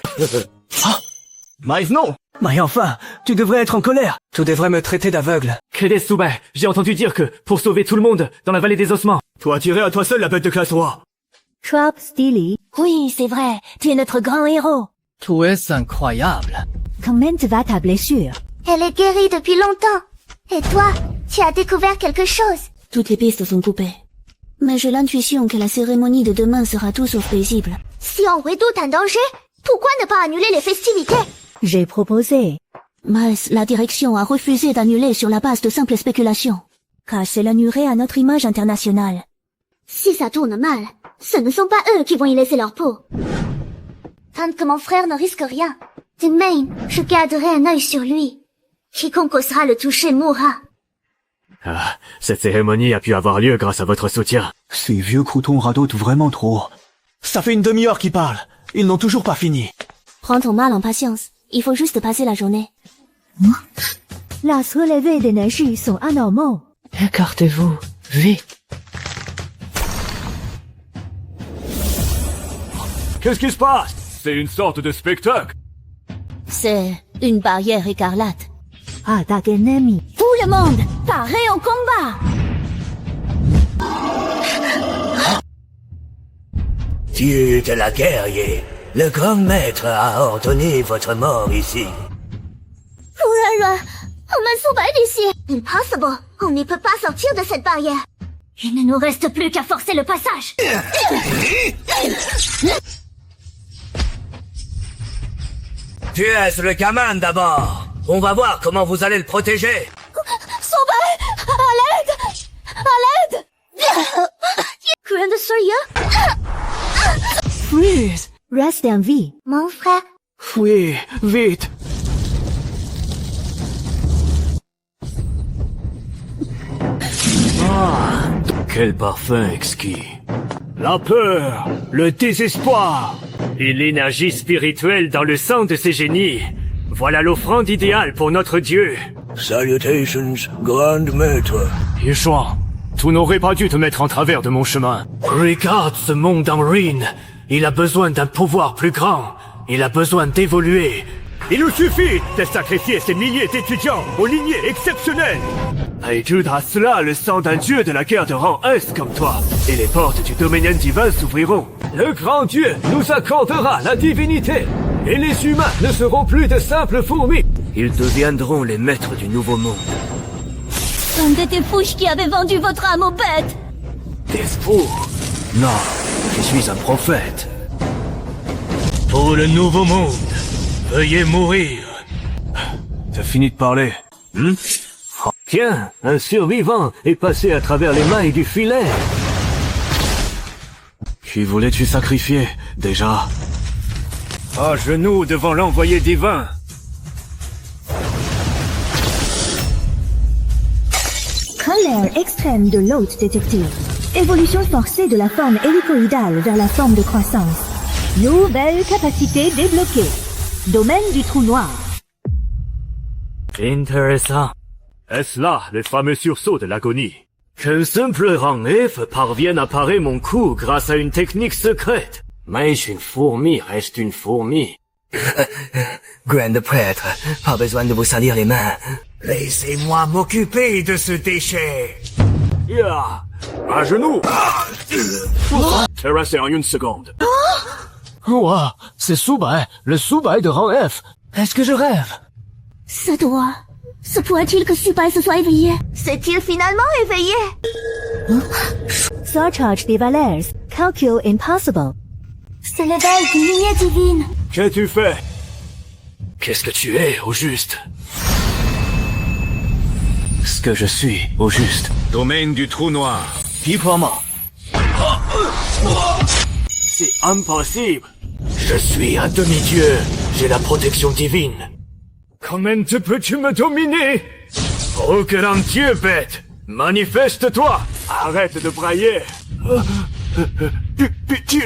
Mais non. Mais enfin, tu devrais être en colère. Tu devrais me traiter d'aveugle. Cadet Soubae, j'ai entendu dire que, pour sauver tout le monde, dans la vallée des ossements, tu as tiré à toi seul la bête de classe roi. Trop Steely. Oui, c'est vrai. Tu es notre grand héros. Tu es incroyable. Comment va ta blessure? Elle est guérie depuis longtemps. Et toi, tu as découvert quelque chose. Toutes les pistes sont coupées. Mais j'ai l'intuition que la cérémonie de demain sera tout sauf paisible. Si on redoute un danger, pourquoi ne pas annuler les festivités? J'ai proposé. Mais la direction a refusé d'annuler sur la base de simples spéculations. Car cela nuirait à notre image internationale. Si ça tourne mal, ce ne sont pas eux qui vont y laisser leur peau. Tant que mon frère ne risque rien, de même, je garderai un œil sur lui. Quiconque osera le toucher mourra. Ah, cette cérémonie a pu avoir lieu grâce à votre soutien. Ces vieux croutons radotent vraiment trop. Ça fait une demi-heure qu'ils parlent. Ils n'ont toujours pas fini. Prends ton mal en patience. Il faut juste passer la journée. La relevée d'énergie sont anormaux. Écartez-vous, vite. Qu'est-ce qui se passe? C'est une sorte de spectacle. C'est une barrière écarlate. Attaque ennemi. Tout le monde, paré au combat! Dieu de la guerrier, le grand maître a ordonné votre mort ici. d'ici. Impossible. On ne peut pas sortir de cette barrière. Il ne nous reste plus qu'à forcer le passage. Tu es le gamin d'abord. On va voir comment vous allez le protéger. Sauvez! À l'aide! À l'aide! Rien de sérieux? Freeze! Reste en vie. Mon frère. Fouillez, vite! Ah, quel parfum exquis. La peur, le désespoir et l'énergie spirituelle dans le sang de ces génies. Voilà l'offrande idéale pour notre Dieu. Salutations, grand maître. Yeshua, tu n'aurais pas dû te mettre en travers de mon chemin. Regarde ce monde en ruine. Il a besoin d'un pouvoir plus grand. Il a besoin d'évoluer. Il nous suffit de sacrifier ces milliers d'étudiants aux lignées exceptionnelles. Ajoute à cela le sang d'un dieu de la guerre de rang S comme toi, et les portes du Dominion divin s'ouvriront. Le grand Dieu nous accordera la divinité, et les humains ne seront plus de simples fourmis. Ils deviendront les maîtres du nouveau monde. Un de tes fouches qui avait vendu votre âme aux bêtes. Des fous? Non, je suis un prophète. Pour le nouveau monde, veuillez mourir. T'as fini de parler? Tiens, un survivant est passé à travers les mailles du filet. Qui voulais-tu sacrifier, déjà? À genoux devant l'envoyé divin. Colère extrême de l'hôte détective. Évolution forcée de la forme hélicoïdale vers la forme de croissance. Nouvelle capacité débloquée. Domaine du trou noir. Intéressant. Est-ce là les fameux sursauts de l'agonie? Qu'un simple rang F parvienne à parer mon coup grâce à une technique secrète. Mais une fourmi reste une fourmi. Grand prêtre, pas besoin de vous salir les mains. Laissez-moi m'occuper de ce déchet. Ya! À genoux! Terrassé en une seconde. Ouah, c'est Subai, le Subai de rang F. Est-ce que je rêve? Ça doit... Se pourrait-il que Subai se soit éveillé? S'est-il finalement éveillé? Surcharge des valeurs. Calcul impossible. C'est l'éveil d'une lignée divine. Qu'as-tu fait? Qu'est-ce que tu es, au juste? Ce que je suis, au juste. Domaine du trou noir. Pipoiement. C'est impossible. Je suis un demi-dieu. J'ai la protection divine. Comment peux-tu me dominer? Oh, grand Dieu bête! Manifeste-toi! Arrête de brailler! Pitié!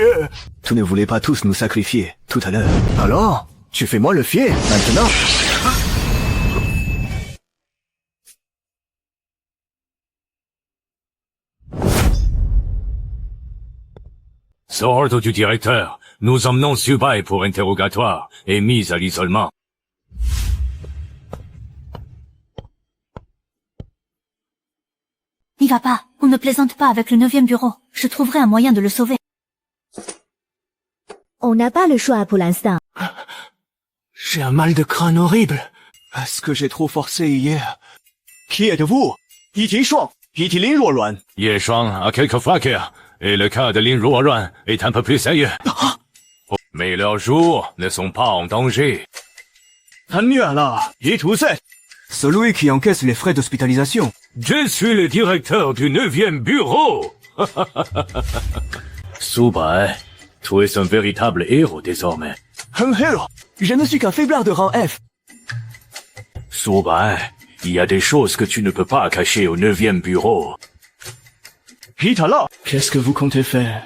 Tu ne voulais pas tous nous sacrifier, tout à l'heure. Alors, tu fais moi le fier, maintenant? Sur ordre du directeur, nous emmenons Subai pour interrogatoire et mise à l'isolement. N'y va pas. On ne plaisante pas avec le 9e bureau. Je trouverai un moyen de le sauver. On n'a pas le choix pour l'instant. J'ai un mal de crâne horrible. Est-ce que j'ai trop forcé hier? Qui êtes-vous? Yiti Shuang, Yiti Lin Ruoruan. Ye Shuang a quelques fracas, et le cas de Lin Ruoruan est un peu plus sérieux. Mais leurs jours ne sont pas en danger. Celui qui encaisse les frais d'hospitalisation. Je suis le directeur du 9e bureau. Subai, tu es un véritable héros désormais. Un héros? Je ne suis qu'un faiblard de rang F. Subai, il y a des choses que tu ne peux pas cacher au 9e bureau. Hitala, qu'est-ce que vous comptez faire?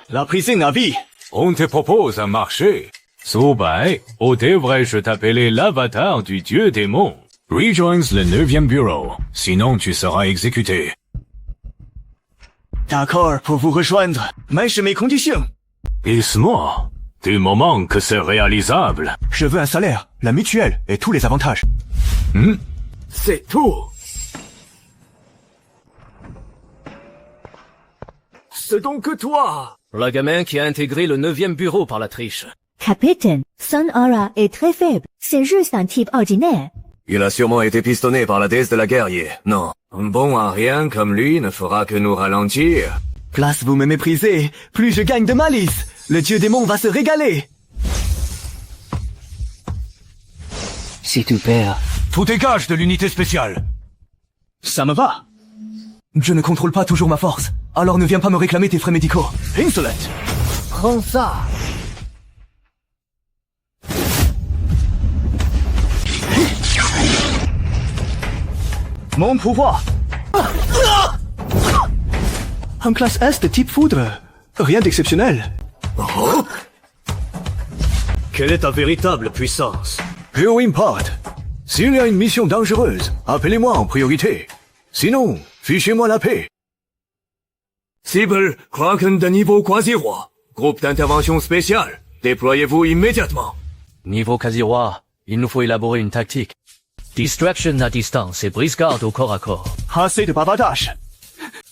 La prison à vie. On te propose un marché. Subai, ou devrais-je t'appeler l'avatar du dieu démon? Rejoins le 9e bureau, sinon tu seras exécuté. D'accord pour vous rejoindre, mais j'ai mes conditions. Dis-moi, du moment que c'est réalisable. Je veux un salaire, la mutuelle et tous les avantages. C'est tout. C'est donc toi. Le gamin qui a intégré le 9e bureau par la triche. Capitaine, son aura est très faible. C'est juste un type ordinaire. Il a sûrement été pistonné par la déesse de la guerrier. Non. Un bon à rien comme lui ne fera que nous ralentir. Plus vous me méprisez, plus je gagne de malice. Le dieu démon va se régaler. Si tu perds... Tout dégage de l'unité spéciale. Ça me va. Je ne contrôle pas toujours ma force. Alors ne viens pas me réclamer tes frais médicaux. Insolent. Prends ça. Mon pouvoir. Un classe S de type foudre. Rien d'exceptionnel. Oh? Quelle est ta véritable puissance? Peu importe. S'il y a une mission dangereuse, appelez-moi en priorité. Sinon, fichez-moi la paix. Cible, Kraken de niveau quasi-roi. Groupe d'intervention spécial. Déployez-vous immédiatement. Niveau quasi-roi, il nous faut élaborer une tactique. Distraction à distance et brise-garde au corps à corps. Assez de bavardage.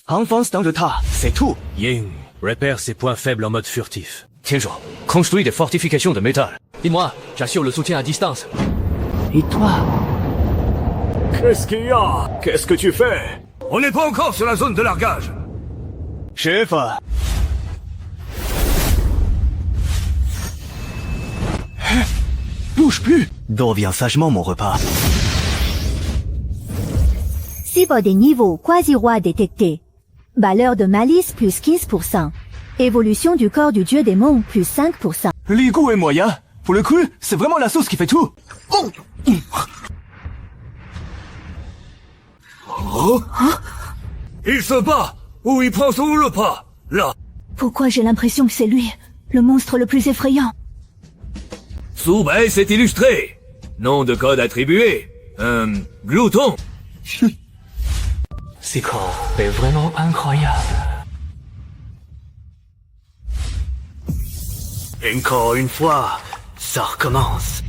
Enfonce dans le tas, c'est tout. Ying, repère ses points faibles en mode furtif. Tianzhuo, construis des fortifications de métal. Et moi, j'assure le soutien à distance. Et toi? Qu'est-ce qu'il y a? Qu'est-ce que tu fais? On n'est pas encore sur la zone de largage. Chef, bouge plus. Reviens sagement mon repas. Cible des niveaux quasi-roi détectés. Valeur de malice plus 15%. Évolution du corps du dieu démon plus 5%. Les goûts est moyen. Pour le coup, c'est vraiment la sauce qui fait tout. Oh. Oh. Il se bat ou il prend son repas. Là. Pourquoi j'ai l'impression que c'est lui, le monstre le plus effrayant? Subei s'est illustré. Nom de code attribué. Glouton. Ce corps est vraiment incroyable. Encore une fois, ça recommence.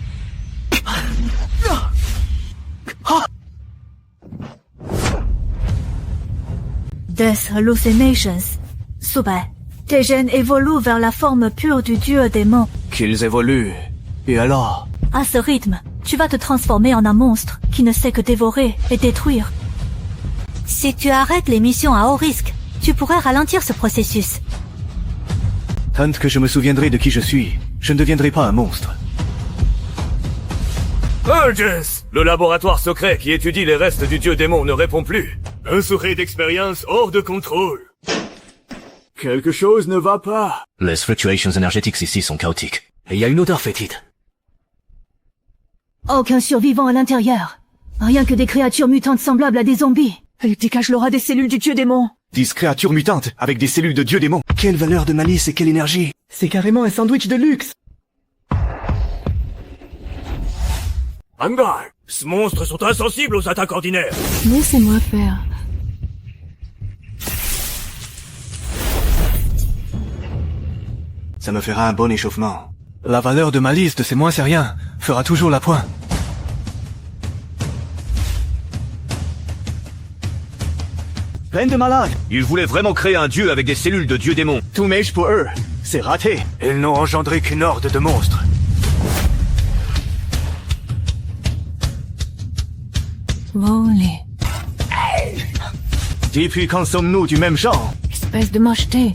Death Hallucinations. Subei, tes gènes évoluent vers la forme pure du dieu démon. Qu'ils évoluent. Et alors? À ce rythme, tu vas te transformer en un monstre qui ne sait que dévorer et détruire. Si tu arrêtes les missions à haut risque, tu pourrais ralentir ce processus. Tant que je me souviendrai de qui je suis, je ne deviendrai pas un monstre. Urgence! Le laboratoire secret qui étudie les restes du dieu démon ne répond plus. Un souhait d'expérience hors de contrôle. Quelque chose ne va pas. Les fluctuations énergétiques ici sont chaotiques. Et il y a une odeur fétide. Aucun survivant à l'intérieur. Rien que des créatures mutantes semblables à des zombies. Elle dégage l'aura des cellules du dieu démon. 10 créatures mutantes avec des cellules de dieu démon. Quelle valeur de malice et quelle énergie. C'est carrément un sandwich de luxe. Angar, ces monstres sont insensibles aux attaques ordinaires. Laissez-moi faire. Ça me fera un bon échauffement. La valeur de malice de ces moins rien fera toujours la pointe. Plein de malades. Ils voulaient vraiment créer un dieu avec des cellules de dieu démon. Tout mage pour eux. C'est raté. Ils n'ont engendré qu'une horde de monstres. Voler. Depuis quand sommes-nous du même genre? Espèce de mocheté.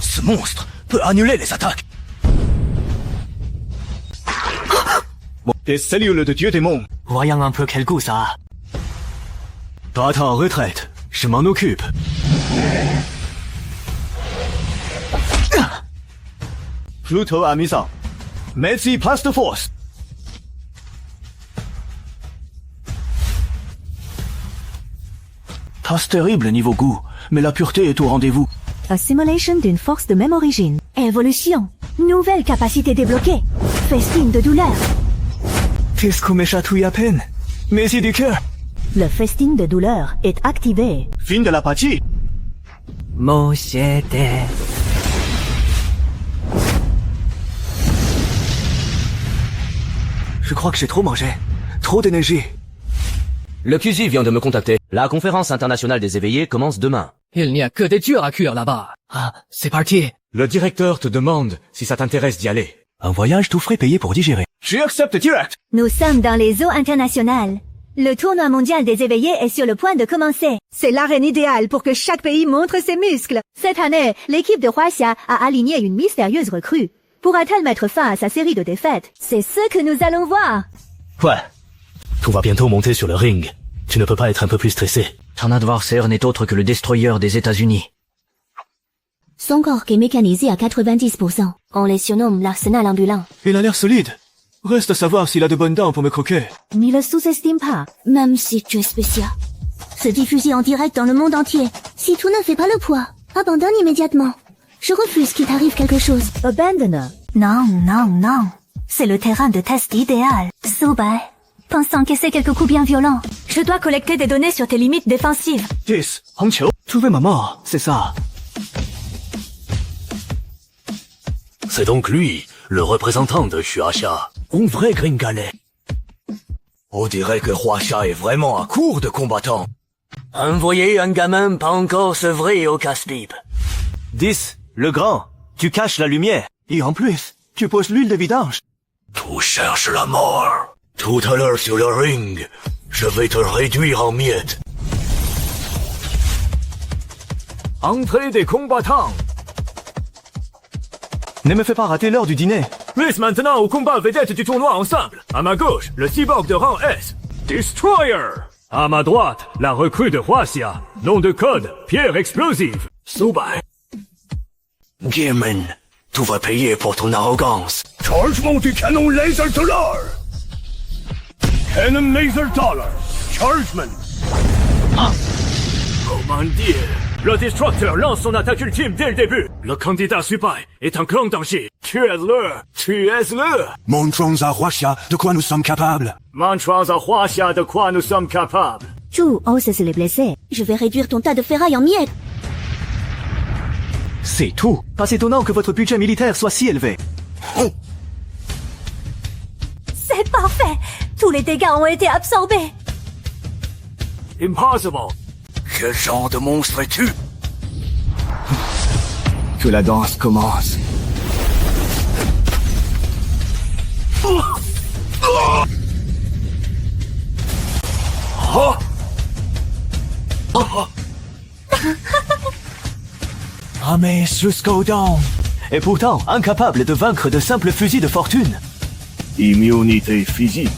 Ce monstre peut annuler les attaques. Bon, des cellules de dieu démon. Voyons un peu quel goût ça a. Pas en retraite. Je m'en occupe. Pluto amusant. Merci passe de force. Pas terrible niveau goût, mais la pureté est au rendez-vous. Assimilation d'une force de même origine. Évolution. Nouvelle capacité débloquée. Festin de douleur. Qu'est-ce qu'on m'échatouille à peine? Mais c'est du cœur. Le festin de douleur est activé. Fin de la partie. Mochette. Je crois que j'ai trop mangé. Trop d'énergie. Le QZ vient de me contacter. La conférence internationale des éveillés commence demain. Il n'y a que des tueurs à cuire là-bas. Ah, c'est parti. Le directeur te demande si ça t'intéresse d'y aller. Un voyage tout frais payé pour digérer. J'accepte direct. Nous sommes dans les eaux internationales. Le tournoi mondial des éveillés est sur le point de commencer. C'est l'arène idéale pour que chaque pays montre ses muscles. Cette année, l'équipe de Huaxia a aligné une mystérieuse recrue. Pourra-t-elle mettre fin à sa série de défaites? C'est ce que nous allons voir. Ouais. Tout va bientôt monter sur le ring. Tu ne peux pas être un peu plus stressé. Ton adversaire n'est autre que le destroyer des États-Unis. Son corps est mécanisé à 90%. On les surnomme l'arsenal ambulant. Il a l'air solide. Reste à savoir s'il a de bonnes dents pour me croquer. N'y le sous-estime pas. Même si tu es spécial. Se diffuser en direct dans le monde entier. Si tout ne fait pas le poids, abandonne immédiatement. Je refuse qu'il t'arrive quelque chose. Abandonne. Non, non, non. C'est le terrain de test idéal. Subei, pense encaisser quelques coups bien violents. Je dois collecter des données sur tes limites défensives. 10. Hongqiu. Trouver ma mort, c'est ça. C'est donc lui, le représentant de Huaxia. Un vrai gringalet. On dirait que Huaxia est vraiment à court de combattants. Envoyez un gamin pas encore sevré au casse-pipe. 10. Le grand. Tu caches la lumière. Et en plus, tu poses l'huile de vidange. Tu cherches la mort. Tout à l'heure sur le ring, je vais te réduire en miettes. Entrée des combattants. Ne me fais pas rater l'heure du dîner. Place maintenant au combat vedette du tournoi ensemble. À ma gauche, le cyborg de rang S, Destroyer. À ma droite, la recrue de Huaxia. Nom de code, Pierre Explosive. Subai. Gearman, tu vas payer pour ton arrogance. Chargement du canon laser dollar. Canon laser dollar. Chargement. Comment dire? Le Destructor lance son attaque ultime dès le début. Le candidat Subai est en grand danger. Tuez-le! Tuez-le! Montrons à Huaxia de quoi nous sommes capables. Montrons à Huaxia de quoi nous sommes capables. Zhu ose se les blesser. Je vais réduire ton tas de ferraille en miettes. C'est tout. Pas étonnant que votre budget militaire soit si élevé. C'est parfait. Tous les dégâts ont été absorbés. Impossible. Quel genre de monstre es-tu? Que la danse commence. Ramez jusqu'au down. Et pourtant, incapable de vaincre de simples fusils de fortune. Immunité physique.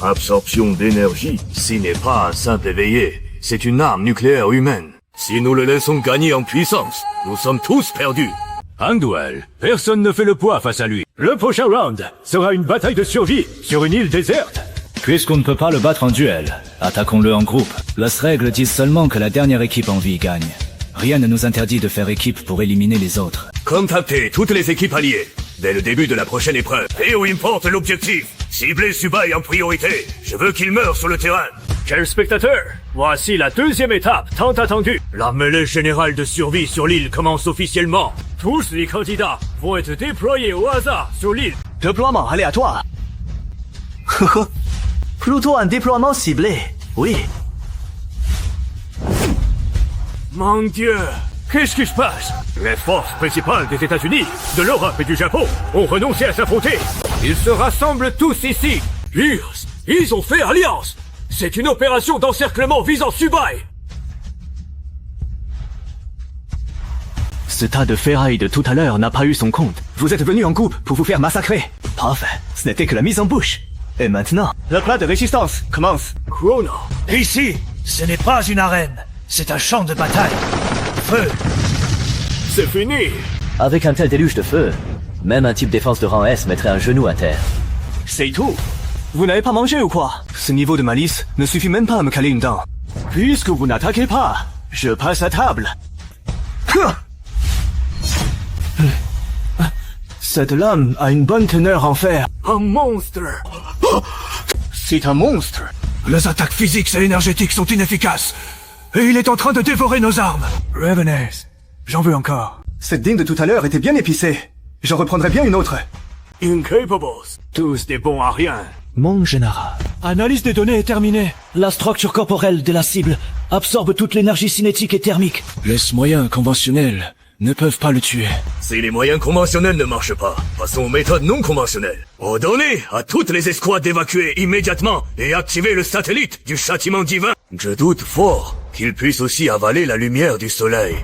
Absorption d'énergie. Ce n'est pas un simple éveillé. C'est une arme nucléaire humaine. Si nous le laissons gagner en puissance, nous sommes tous perdus. Un duel. Personne ne fait le poids face à lui. Le prochain round sera une bataille de survie sur une île déserte. Puisqu'on ne peut pas le battre en duel, attaquons-le en groupe. Les règles disent seulement que la dernière équipe en vie gagne. Rien ne nous interdit de faire équipe pour éliminer les autres. Contactez toutes les équipes alliées. Dès le début de la prochaine épreuve. Et où importe l'objectif. Ciblez Subai en priorité. Je veux qu'il meure sur le terrain. Chers spectateurs, voici la deuxième étape tant attendue. La mêlée générale de survie sur l'île commence officiellement. Tous les candidats vont être déployés au hasard sur l'île. Déploiement aléatoire. Plutôt un déploiement ciblé, oui. Mon Dieu, qu'est-ce qui se passe? Les forces principales des États-Unis, de l'Europe et du Japon ont renoncé à s'affronter. Ils se rassemblent tous ici. Ils ont fait alliance. C'est une opération d'encerclement visant Subai. Ce tas de ferraille de tout à l'heure n'a pas eu son compte. Vous êtes venus en groupe pour vous faire massacrer. Parfait, ce n'était que la mise en bouche. Et maintenant, le plat de résistance commence. Chrono. Ici, ce n'est pas une arène. C'est un champ de bataille. Feu. C'est fini. Avec un tel déluge de feu, même un type défense de rang S mettrait un genou à terre. C'est tout. Vous n'avez pas mangé ou quoi? Ce niveau de malice ne suffit même pas à me caler une dent. Puisque vous n'attaquez pas, je passe à table. Cette lame a une bonne teneur en fer. Un monstre. C'est un monstre. Les attaques physiques et énergétiques sont inefficaces. Et il est en train de dévorer nos armes. Revenez. J'en veux encore. Cette dinde de tout à l'heure était bien épicée. J'en reprendrai bien une autre. Incapables. Tous des bons à rien. Mon général. Analyse des données est terminée. La structure corporelle de la cible absorbe toute l'énergie cinétique et thermique. Les moyens conventionnels ne peuvent pas le tuer. Si les moyens conventionnels ne marchent pas, passons aux méthodes non conventionnelles. Ordonnez à toutes les escouades d'évacuer immédiatement et activer le satellite du châtiment divin. Je doute fort qu'il puisse aussi avaler la lumière du soleil.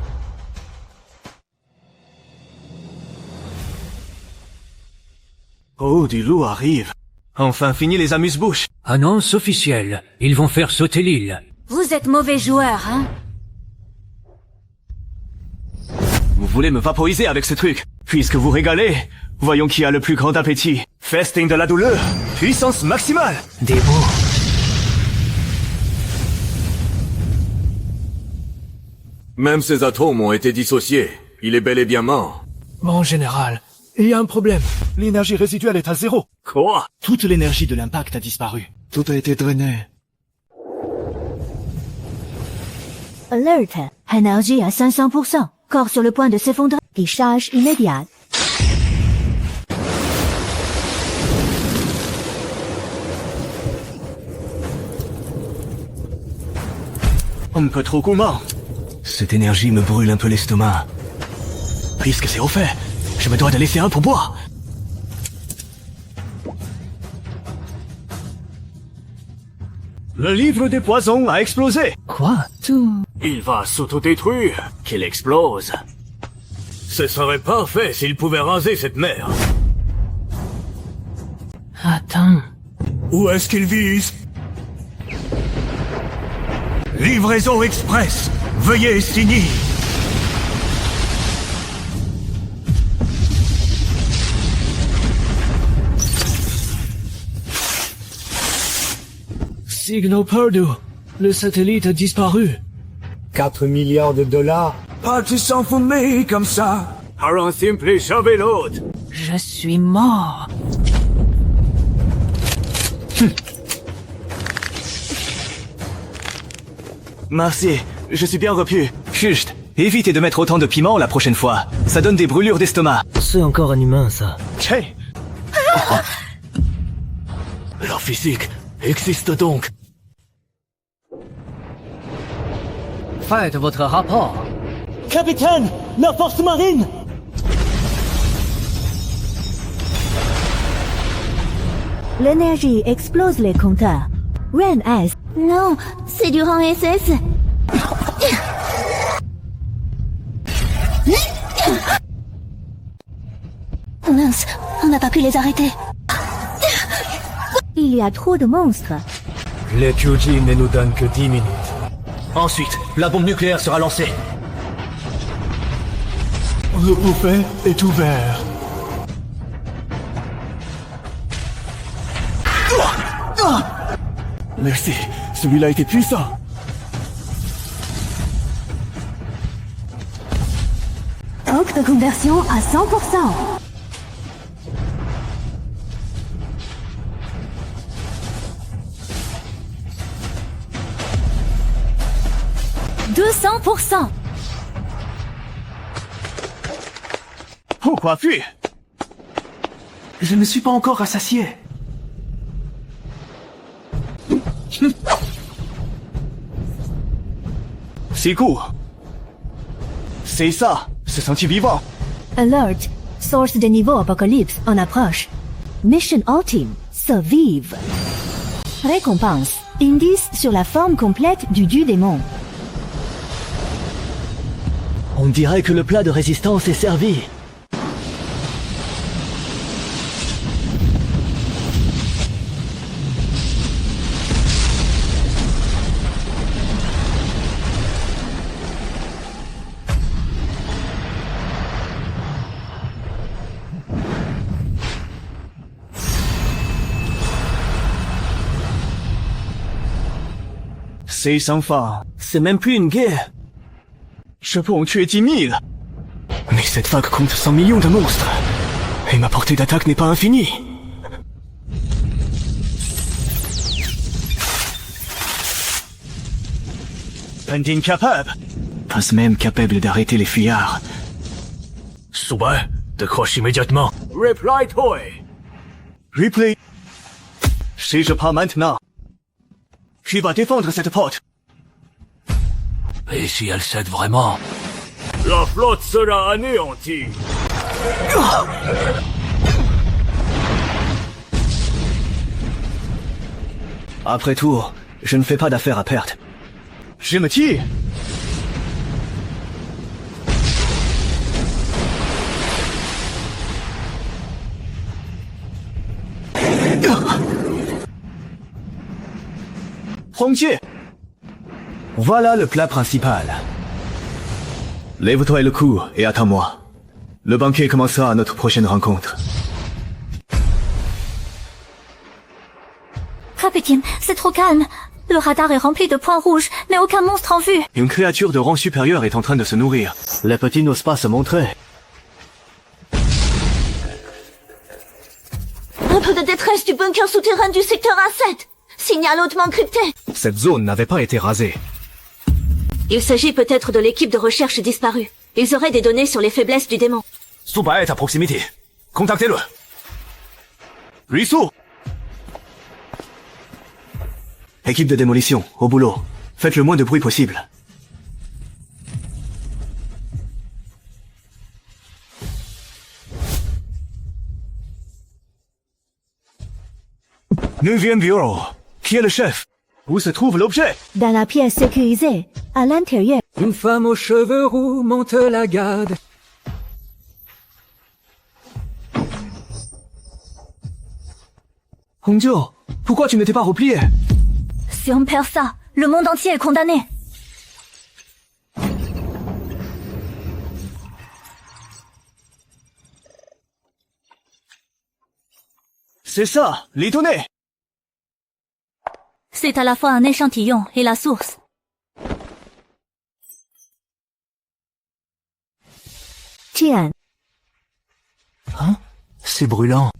Oh, du loup arrive. Enfin fini les amuse-bouches. Annonce officielle. Ils vont faire sauter l'île. Vous êtes mauvais joueur, hein? Vous voulez me vaporiser avec ce truc? Puisque vous régalez, voyons qui a le plus grand appétit. Festing de la douleur. Puissance maximale. Des mots. Même ces atomes ont été dissociés. Il est bel et bien mort. Mon général, il y a un problème. L'énergie résiduelle est à 0. Quoi? Toute l'énergie de l'impact a disparu. Tout a été drainé. Alerte. Énergie à 500%. Corps sur le point de s'effondrer. Décharge immédiate. Un peu trop gourmand. Cette énergie me brûle un peu l'estomac. Puisque c'est au fait, je me dois de laisser un pour boire. Le livre des poisons a explosé. Quoi? Tout... Il va s'autodétruire. Qu'il explose. Ce serait parfait s'il pouvait raser cette mer. Attends... Où est-ce qu'il vise? Livraison express. Veuillez signer. Signal perdu. Le satellite a disparu. 4 milliards de dollars. Pas de s'enfumer comme ça. Par un simple chabelote. Je suis mort. Merci, je suis bien repu. Chut, évitez de mettre autant de piment la prochaine fois. Ça donne des brûlures d'estomac. C'est encore un humain, ça. Tchè. Leur physique existe donc. Faites votre rapport. Capitaine, la force marine! L'énergie explose les compteurs. Ren S. Non, c'est du rang SS. Mince, on n'a pas pu les arrêter. Il y a trop de monstres. Les QG ne nous donnent que 10 minutes. Ensuite, la bombe nucléaire sera lancée. Le buffet est ouvert. Merci, celui-là était puissant. Octe de conversion à 100%. %. Pourquoi fuir? Je ne suis pas encore rassasié. C'est court. C'est ça, se sentit vivant. Alert. Source des niveaux apocalypse en approche. Mission ultime. Survive. Récompense. Indice sur la forme complète du dieu démon. On dirait que le plat de résistance est servi. C'est sans fin. C'est même plus une guerre. Je peux en tuer 10 000. Mais cette vague compte 100 millions de monstres. Et ma portée d'attaque n'est pas infinie. Pending capable. Pas même capable d'arrêter les fuyards. Souba, décroche immédiatement. Reply toy. Replay. Si je pars maintenant, qui va défendre cette porte? Et si elle cède vraiment? La flotte sera anéantie. Après tout, je ne fais pas d'affaires à perte. Je me tire. Frontier. Voilà le plat principal. Lève-toi le cou et attends-moi. Le banquet commencera à notre prochaine rencontre. Capitaine, c'est trop calme. Le radar est rempli de points rouges, mais aucun monstre en vue. Une créature de rang supérieur est en train de se nourrir. Les petits n'osent pas se montrer. Un peu de détresse du bunker souterrain du secteur A7. Signal hautement crypté. Cette zone n'avait pas été rasée. Il s'agit peut-être de l'équipe de recherche disparue. Ils auraient des données sur les faiblesses du démon. Souba est à proximité. Contactez-le. Ruisseau. Équipe de démolition, au boulot. Faites le moins de bruit possible. Neuvième bureau. Qui est le chef? Où se trouve l'objet? Dans la pièce sécurisée, à l'intérieur. Une femme aux cheveux roux monte la garde. Hongzhou, pourquoi tu n'étais pas replié? Si on perd ça, le monde entier est condamné. C'est ça, les données. C'est à la fois un échantillon et la source. Tiens. Hein? C'est brûlant.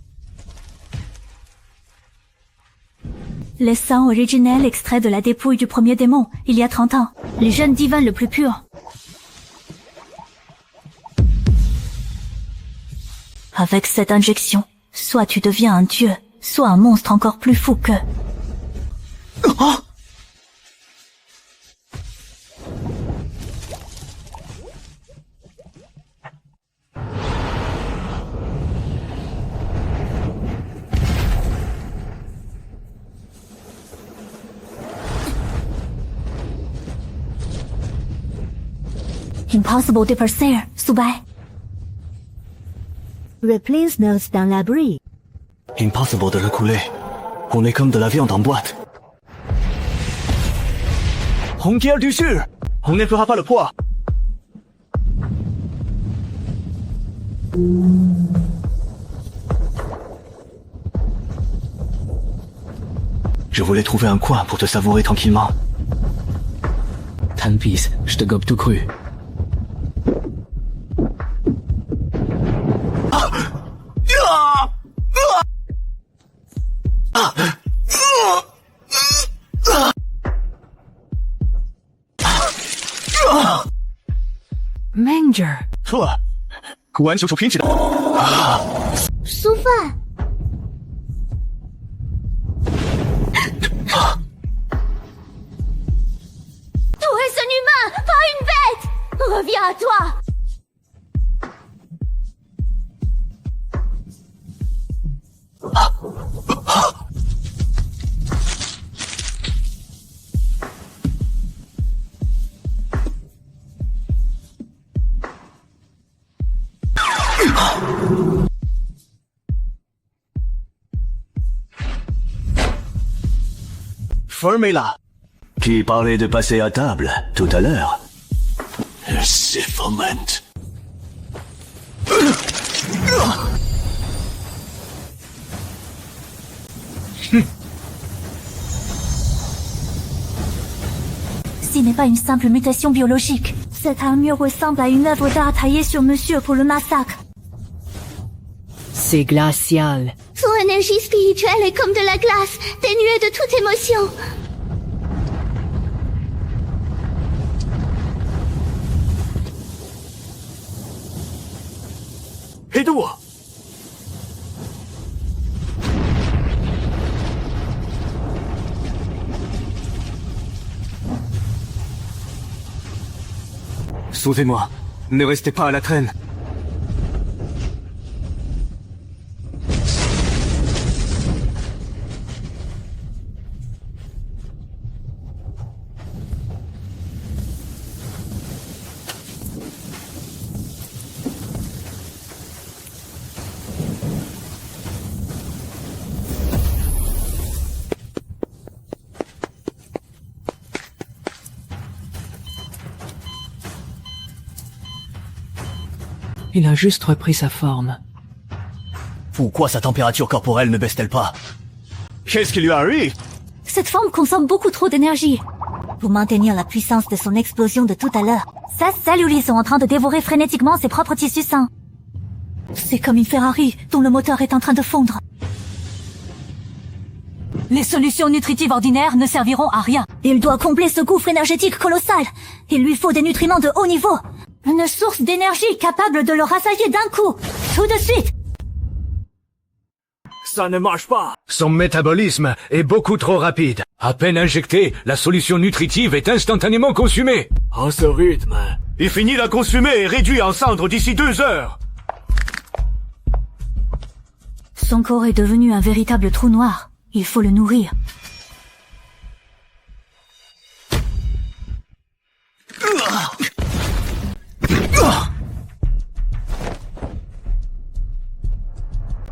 Les sangs originels extraits de la dépouille du premier démon, il y a 30 ans. Les jeunes divins le plus pur. Avec cette injection, soit tu deviens un dieu, soit un monstre encore plus fou que... Oh! Impossible de percer, Subai. Replace notes dans l'abri. Impossible de le couler. On est comme de la viande en boîte. Honkier du Sud, on ne fera pas le poids. Je voulais trouver un coin pour te savourer tranquillement. Tanpis, je te gobe tout cru. Manger. 错了，果然求求拼起来。舒范， Où est ce humain? Pas une bête! Reviens à toi! Fermez-la. Qui parlait de passer à table, tout à l'heure? C'est foment. Ce n'est pas une simple mutation biologique. Cette armure ressemble à une œuvre d'art taillée sur monsieur pour le massacre. C'est glacial. Son énergie spirituelle est comme de la glace, dénuée de toute émotion. Aide-moi! Sauvez-moi. Ne restez pas à la traîne. Il a juste repris sa forme. Pourquoi sa température corporelle ne baisse-t-elle pas? Qu'est-ce qui lui arrive? Cette forme consomme beaucoup trop d'énergie. Pour maintenir la puissance de son explosion de tout à l'heure, sa cellules sont en train de dévorer frénétiquement ses propres tissus sains. C'est comme une Ferrari dont le moteur est en train de fondre. Les solutions nutritives ordinaires ne serviront à rien. Il doit combler ce gouffre énergétique colossal. Il lui faut des nutriments de haut niveau. Une source d'énergie capable de le rassasier d'un coup. Tout de suite. Ça ne marche pas. Son métabolisme est beaucoup trop rapide. À peine injectée, la solution nutritive est instantanément consumée. À ce rythme, il finit la consumer et réduit en cendres d'ici 2 heures. Son corps est devenu un véritable trou noir. Il faut le nourrir.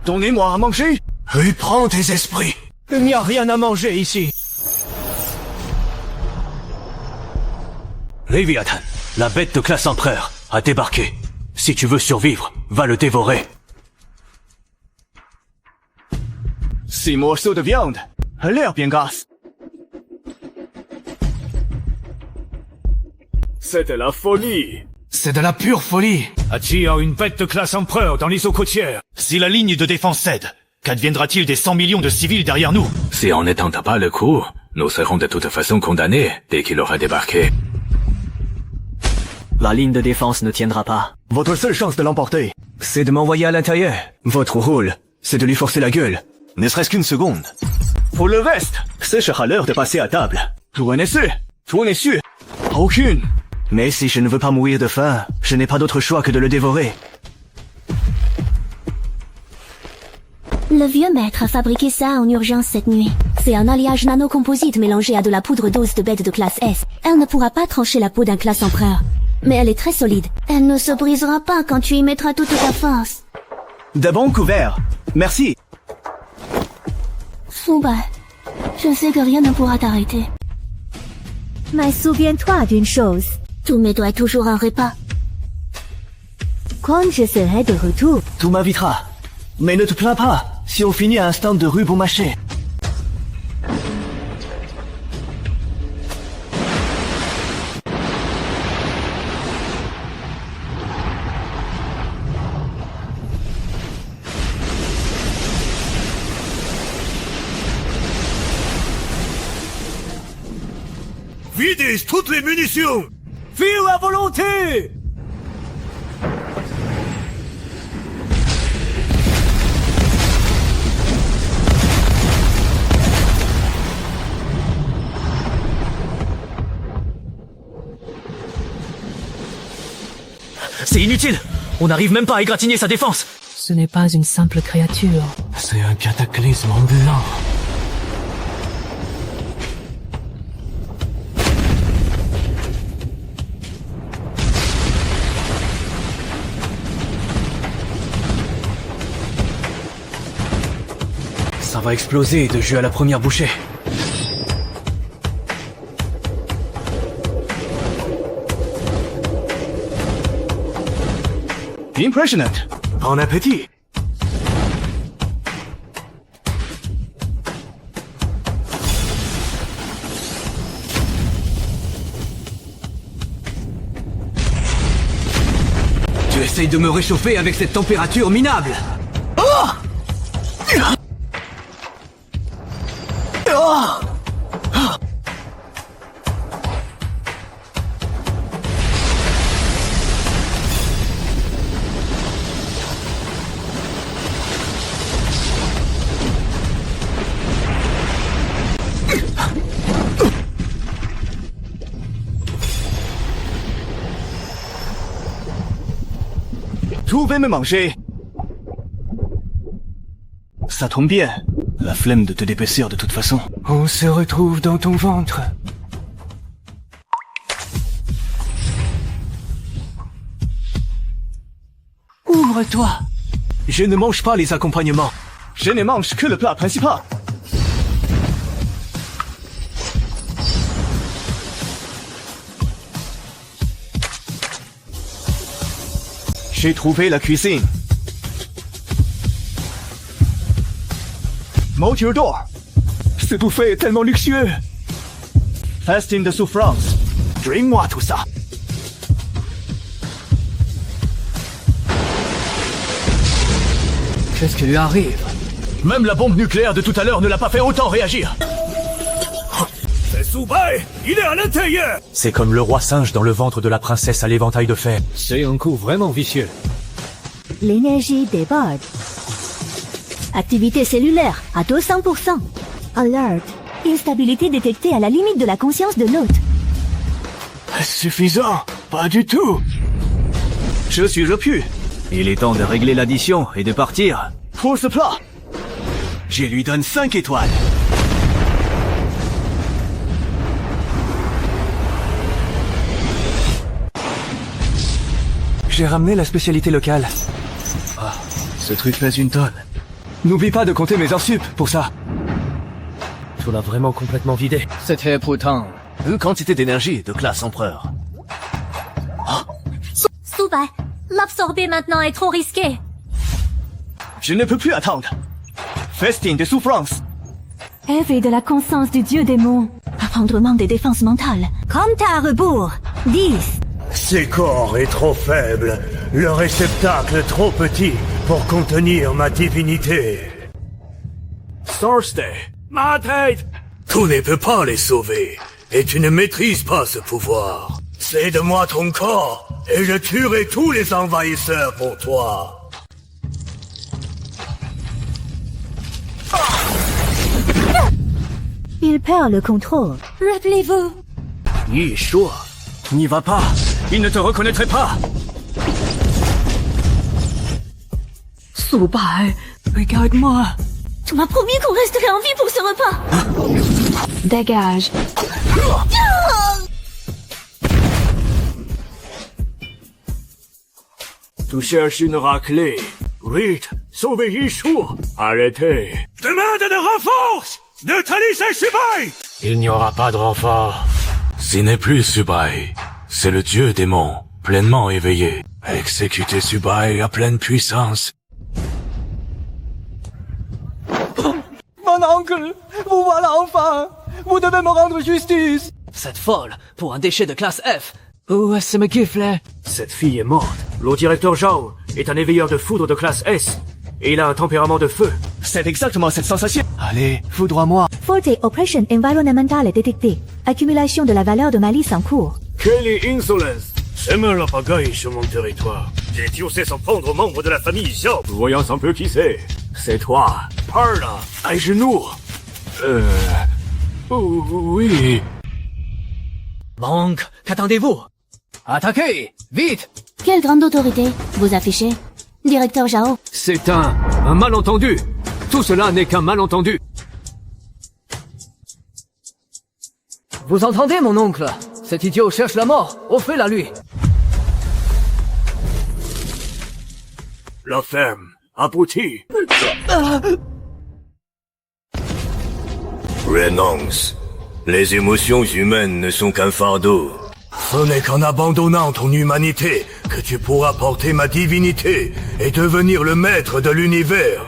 Donnez-moi à manger. Reprends tes esprits. Il n'y a rien à manger ici. Léviathan, la bête de classe empereur, a débarqué. Si tu veux survivre, va le dévorer. 6 morceaux de viande. A l'air bien grasse. C'est de la folie. C'est de la pure folie. Attire une bête de classe empereur dans les eaux côtières. Si la ligne de défense cède, qu'adviendra-t-il des 100 millions de civils derrière nous? Si on ne tente pas le coup, nous serons de toute façon condamnés dès qu'il aura débarqué. La ligne de défense ne tiendra pas. Votre seule chance de l'emporter, c'est de m'envoyer à l'intérieur. Votre rôle, c'est de lui forcer la gueule. Ne serait-ce qu'une seconde. Pour le reste, ce sera l'heure de passer à table. Tournez sûr. Aucune. Mais si je ne veux pas mourir de faim, je n'ai pas d'autre choix que de le dévorer. Le vieux maître a fabriqué ça en urgence cette nuit. C'est un alliage nanocomposite mélangé à de la poudre d'os de bête de classe S. Elle ne pourra pas trancher la peau d'un classe empereur. Mais elle est très solide. Elle ne se brisera pas quand tu y mettras toute ta force. De bons couverts. Merci. Soubai, je sais que rien ne pourra t'arrêter. Mais souviens-toi d'une chose. Tout me doit toujours un repas. Quand je serai de retour, Tout m'invitera. Mais ne te plains pas si on finit à un stand de rue Beaumarchais. Videz toutes les munitions. Fire à volonté. C'est inutile. On n'arrive même pas à égratigner sa défense. Ce n'est pas une simple créature. C'est un cataclysme ambulant. Ça va exploser de jeu à la première bouchée. Impressionnant. Bon appétit. Tu essayes de me réchauffer avec cette température minable. Tout va me manger. Ça tombe bien. La flemme de te d'épaissir de toute façon. On se retrouve dans ton ventre. Ouvre-toi. Je ne mange pas les accompagnements. Je ne mange que le plat principal. J'ai trouvé la cuisine. Moture d'or. Ce buffet est tellement luxueux. Festin de souffrance. Drink-moi tout ça. Qu'est-ce qui lui arrive? Même la bombe nucléaire de tout à l'heure ne l'a pas fait autant réagir. C'est Soubai. Il est à l'intérieur. C'est comme le roi singe dans le ventre de la princesse à l'éventail de fer. C'est un coup vraiment vicieux. l'énergie déborde. Activité cellulaire à 200%. Alert. Instabilité détectée à la limite de la conscience de l'hôte. Suffisant. Pas du tout. Je suis repu. Il est temps de régler l'addition et de partir. Pour ce plat, je lui donne 5 étoiles. J'ai ramené la spécialité locale. Ah, ce truc pèse une tonne. N'oublie pas de compter mes heures sup pour ça. Tu l'as vraiment complètement vidé. C'était pourtant... Une quantité d'énergie de classe empereur. Subai, l'absorber maintenant est trop risqué. Je ne peux plus attendre. Festin de souffrance. Éveil de la conscience du dieu démon. Affondrement des défenses mentales. Compte à rebours. 10. Ces corps est trop faible, le réceptacle trop petit pour contenir ma divinité. Thursday, ma tête! Tu ne peux pas les sauver, et tu ne maîtrises pas ce pouvoir. Cède-moi ton corps, et je tuerai tous les envahisseurs pour toi. Il perd le contrôle. Rappelez-vous. Yeshua, n'y va pas. Il ne te reconnaîtrait pas. Subai, regarde-moi. Tu m'as promis qu'on resterait en vie pour ce repas. Dégage. Tu cherches une raclée. Vite, sauvez Yeshua. Arrêtez. Demande de renforce! Neutralise Subai! Il n'y aura pas de renfort. Ce n'est plus Subai. C'est le dieu démon, pleinement éveillé. Exécutez Subai à pleine puissance. Mon oncle, vous voilà enfin. Vous devez me rendre justice. Cette folle, pour un déchet de classe F. Où est-ce me gifle? Cette fille est morte. Le directeur Zhao est un éveilleur de foudre de classe S. Et il a un tempérament de feu. C'est exactement cette sensation. Allez, foudroie-moi. Forte Oppression Environnementale détectée. Accumulation de la valeur de malice en cours. Quelle insolence! Sème la pagaille sur mon territoire. J'ai diocé sans prendre aux membres de la famille Zhao. Voyons un peu qui c'est. C'est toi. Par là. À genoux. Oui. Monk, qu'attendez-vous? Attaquez! Vite! Quelle grande autorité vous affichez, directeur Zhao? C'est un malentendu. Tout cela n'est qu'un malentendu. Vous entendez, mon oncle? Cet idiot cherche la mort. Offrez-la lui. La ferme. Abruti. Renonce. Les émotions humaines ne sont qu'un fardeau. Ce n'est qu'en abandonnant ton humanité que tu pourras porter ma divinité et devenir le maître de l'univers.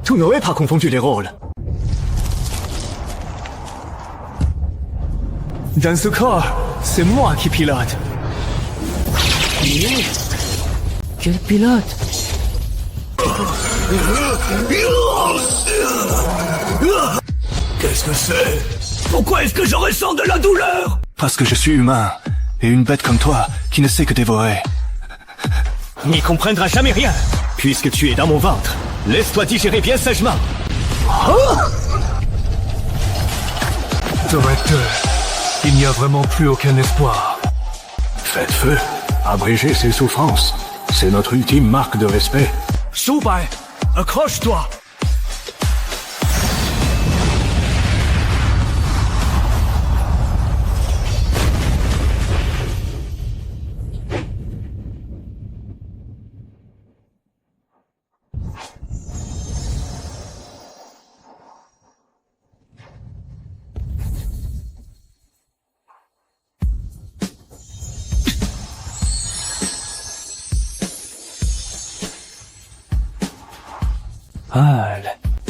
Tu n'aurais pas confondu les rôles. Dans ce corps, c'est moi qui pilote. Quel pilote? Qu'est-ce que c'est? Pourquoi est-ce que je ressens de la douleur? Parce que je suis humain, et une bête comme toi, qui ne sait que dévorer. N'y comprendra jamais rien. Puisque tu es dans mon ventre, laisse-toi digérer bien sagement. Directeur, il n'y a vraiment plus aucun espoir. Faites feu. Abrégez ses souffrances. C'est notre ultime marque de respect. Subai, accroche-toi.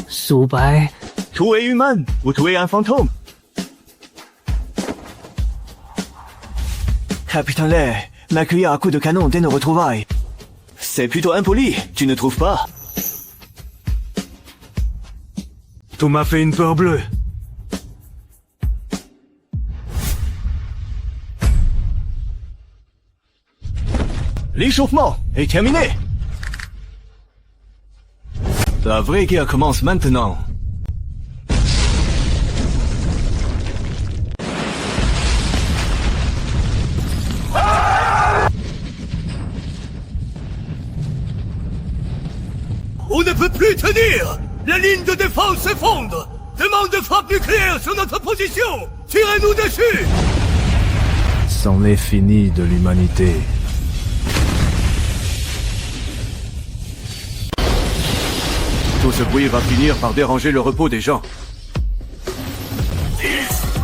Subai. Tu es humain ou tu es un fantôme. Capitaine Lei m'accueille à coups de canon dès nos retrouvailles. C'est plutôt impoli, tu ne trouves pas? Tu m'as fait une peur bleue. L'échauffement est terminé. La vraie guerre commence maintenant. On ne peut plus tenir! La ligne de défense s'effondre! Demande de frappe nucléaire sur notre position! Tirez-nous dessus! C'en est fini de l'humanité. Tout ce bruit va finir par déranger le repos des gens.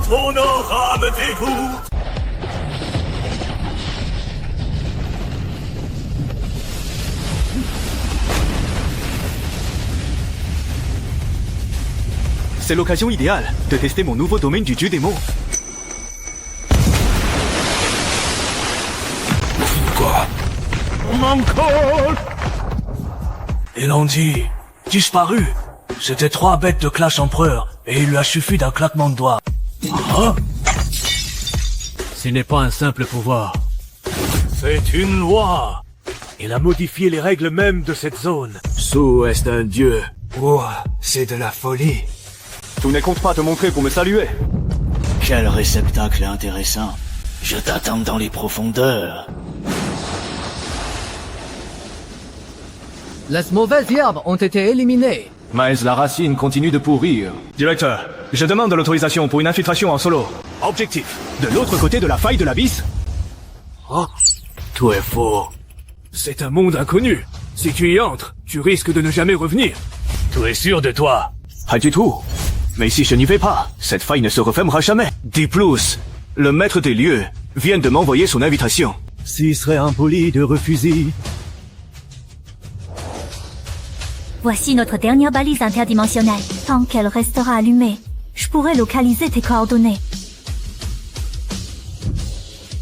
Mon aura me dégoûte! C'est l'occasion idéale de tester mon nouveau domaine du dieu démon. Quoi? Mon corps! Ils l'ont dit. Disparu. C'était 3 bêtes de Clash Empereur, et il lui a suffi d'un claquement de doigts. Ah? Ce n'est pas un simple pouvoir. C'est une loi. Il a modifié les règles même de cette zone. Su est un dieu. Oh, c'est de la folie. Tu ne comptes pas te montrer pour me saluer. Quel réceptacle intéressant. Je t'attends dans les profondeurs. Les mauvaises herbes ont été éliminées. Mais la racine continue de pourrir. Directeur, je demande l'autorisation pour une infiltration en solo. Objectif, de l'autre côté de la faille de l'abysse. Oh, tout est faux. C'est un monde inconnu. Si tu y entres, tu risques de ne jamais revenir. Tu es sûr de toi? Pas du tout. Mais si je n'y vais pas, cette faille ne se refermera jamais. Dis plus, le maître des lieux vient de m'envoyer son invitation. S'il serait impoli de refuser. Voici notre dernière balise interdimensionnelle. Tant qu'elle restera allumée, je pourrai localiser tes coordonnées.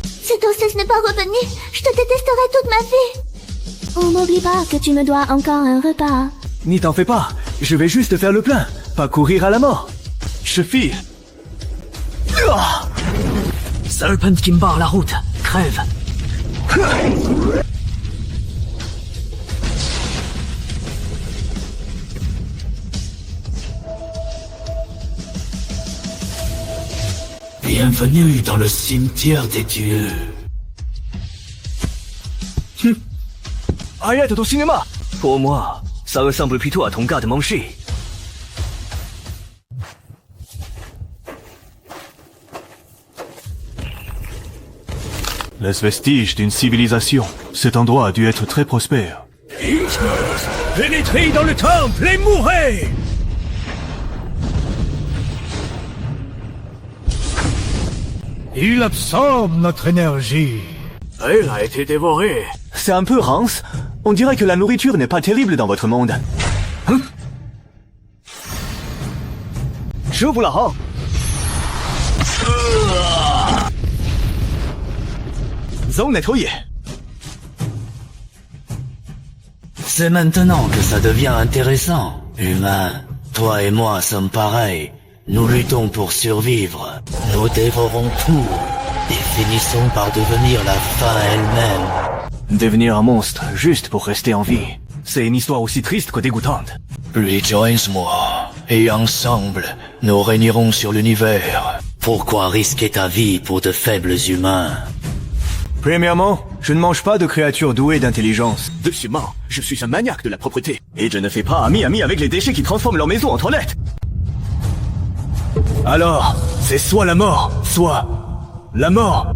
Si tu cesses ne pas revenir, je te détesterai toute ma vie. Oh, n'oublie pas que tu me dois encore un repas. N'y t'en fais pas, je vais juste faire le plein, pas courir à la mort. Je file. Serpent qui me barre la route. Crève. Bienvenue dans le cimetière des dieux. Arrête ton cinéma. Pour moi, ça ressemble plutôt à ton gars de manger. Les vestiges d'une civilisation. Cet endroit a dû être très prospère. Pénétrez dans le temple et mourrez! Il absorbe notre énergie. Elle a été dévorée. C'est un peu rance. On dirait que la nourriture n'est pas terrible dans votre monde. Hein? Je vous la rends. Zone nettoyée. C'est maintenant que ça devient intéressant. Humain, toi et moi sommes pareils. Nous luttons pour survivre. Nous dévorons tout. Et finissons par devenir la fin elle-même. Devenir un monstre juste pour rester en vie. C'est une histoire aussi triste que dégoûtante. Rejoins-moi. Et ensemble, nous régnerons sur l'univers. Pourquoi risquer ta vie pour de faibles humains? Premièrement, je ne mange pas de créatures douées d'intelligence. Deuxièmement, je suis un maniaque de la propreté. Et je ne fais pas ami avec les déchets qui transforment leur maison en toilette. Alors, c'est soit la mort, soit la mort.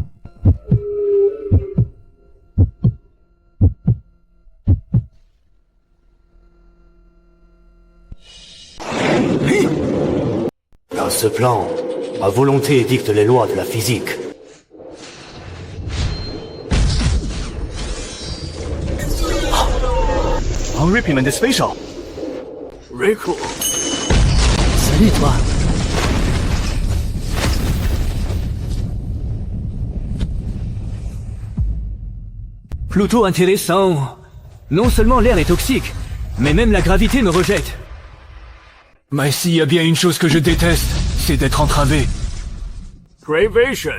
Dans ce plan, ma volonté dicte les lois de la physique. Henry Piment Spatial. Rico. Salut toi. Plutôt intéressant. Non seulement l'air est toxique, mais même la gravité me rejette. Mais s'il y a bien une chose que je déteste, c'est d'être entravé. Privation.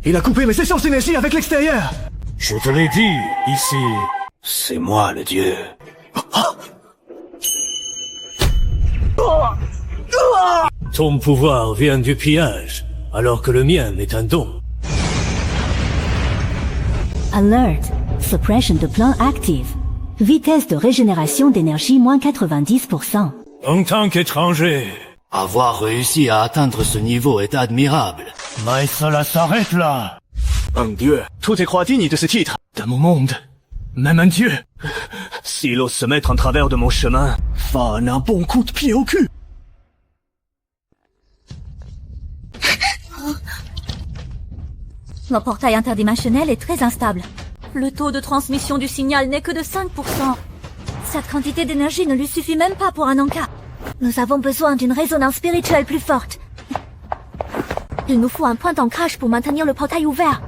Il a coupé mes essences d'énergie avec l'extérieur. Je te l'ai dit, ici. C'est moi le dieu. Ton pouvoir vient du pillage, alors que le mien est un don. Alert. Suppression de plan active. Vitesse de régénération d'énergie moins 90%. En tant qu'étranger, Avoir réussi à atteindre ce niveau est admirable. mais cela s'arrête là. Un dieu, tout est digne de ce titre. Dans mon monde, même un dieu, s'il ose se mettre en travers de mon chemin, va un bon coup de pied au cul. Mon portail interdimensionnel est très instable. Le taux de transmission du signal n'est que de 5%. Cette quantité d'énergie ne lui suffit même pas pour un encas. Nous avons besoin d'une résonance spirituelle plus forte. Il nous faut un point d'ancrage pour maintenir le portail ouvert.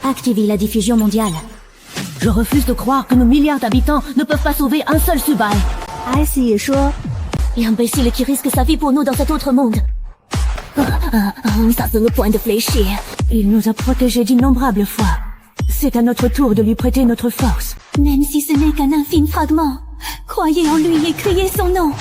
Activez la diffusion mondiale. Je refuse de croire que nos milliards d'habitants ne peuvent pas sauver un seul Subai. Icy et chaud. L'imbécile qui risque sa vie pour nous dans cet autre monde. Ça c'est le point de fléchir. Il nous a protégés d'innombrables fois. C'est à notre tour de lui prêter notre force. Même si ce n'est qu'un infime fragment, croyez en lui et criez son nom.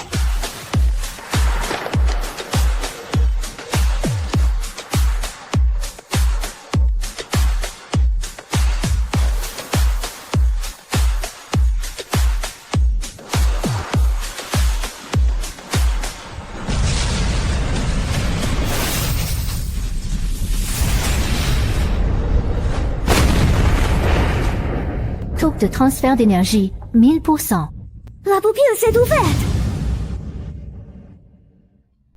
Taux de transfert d'énergie, 1000%. La pupille s'est ouverte.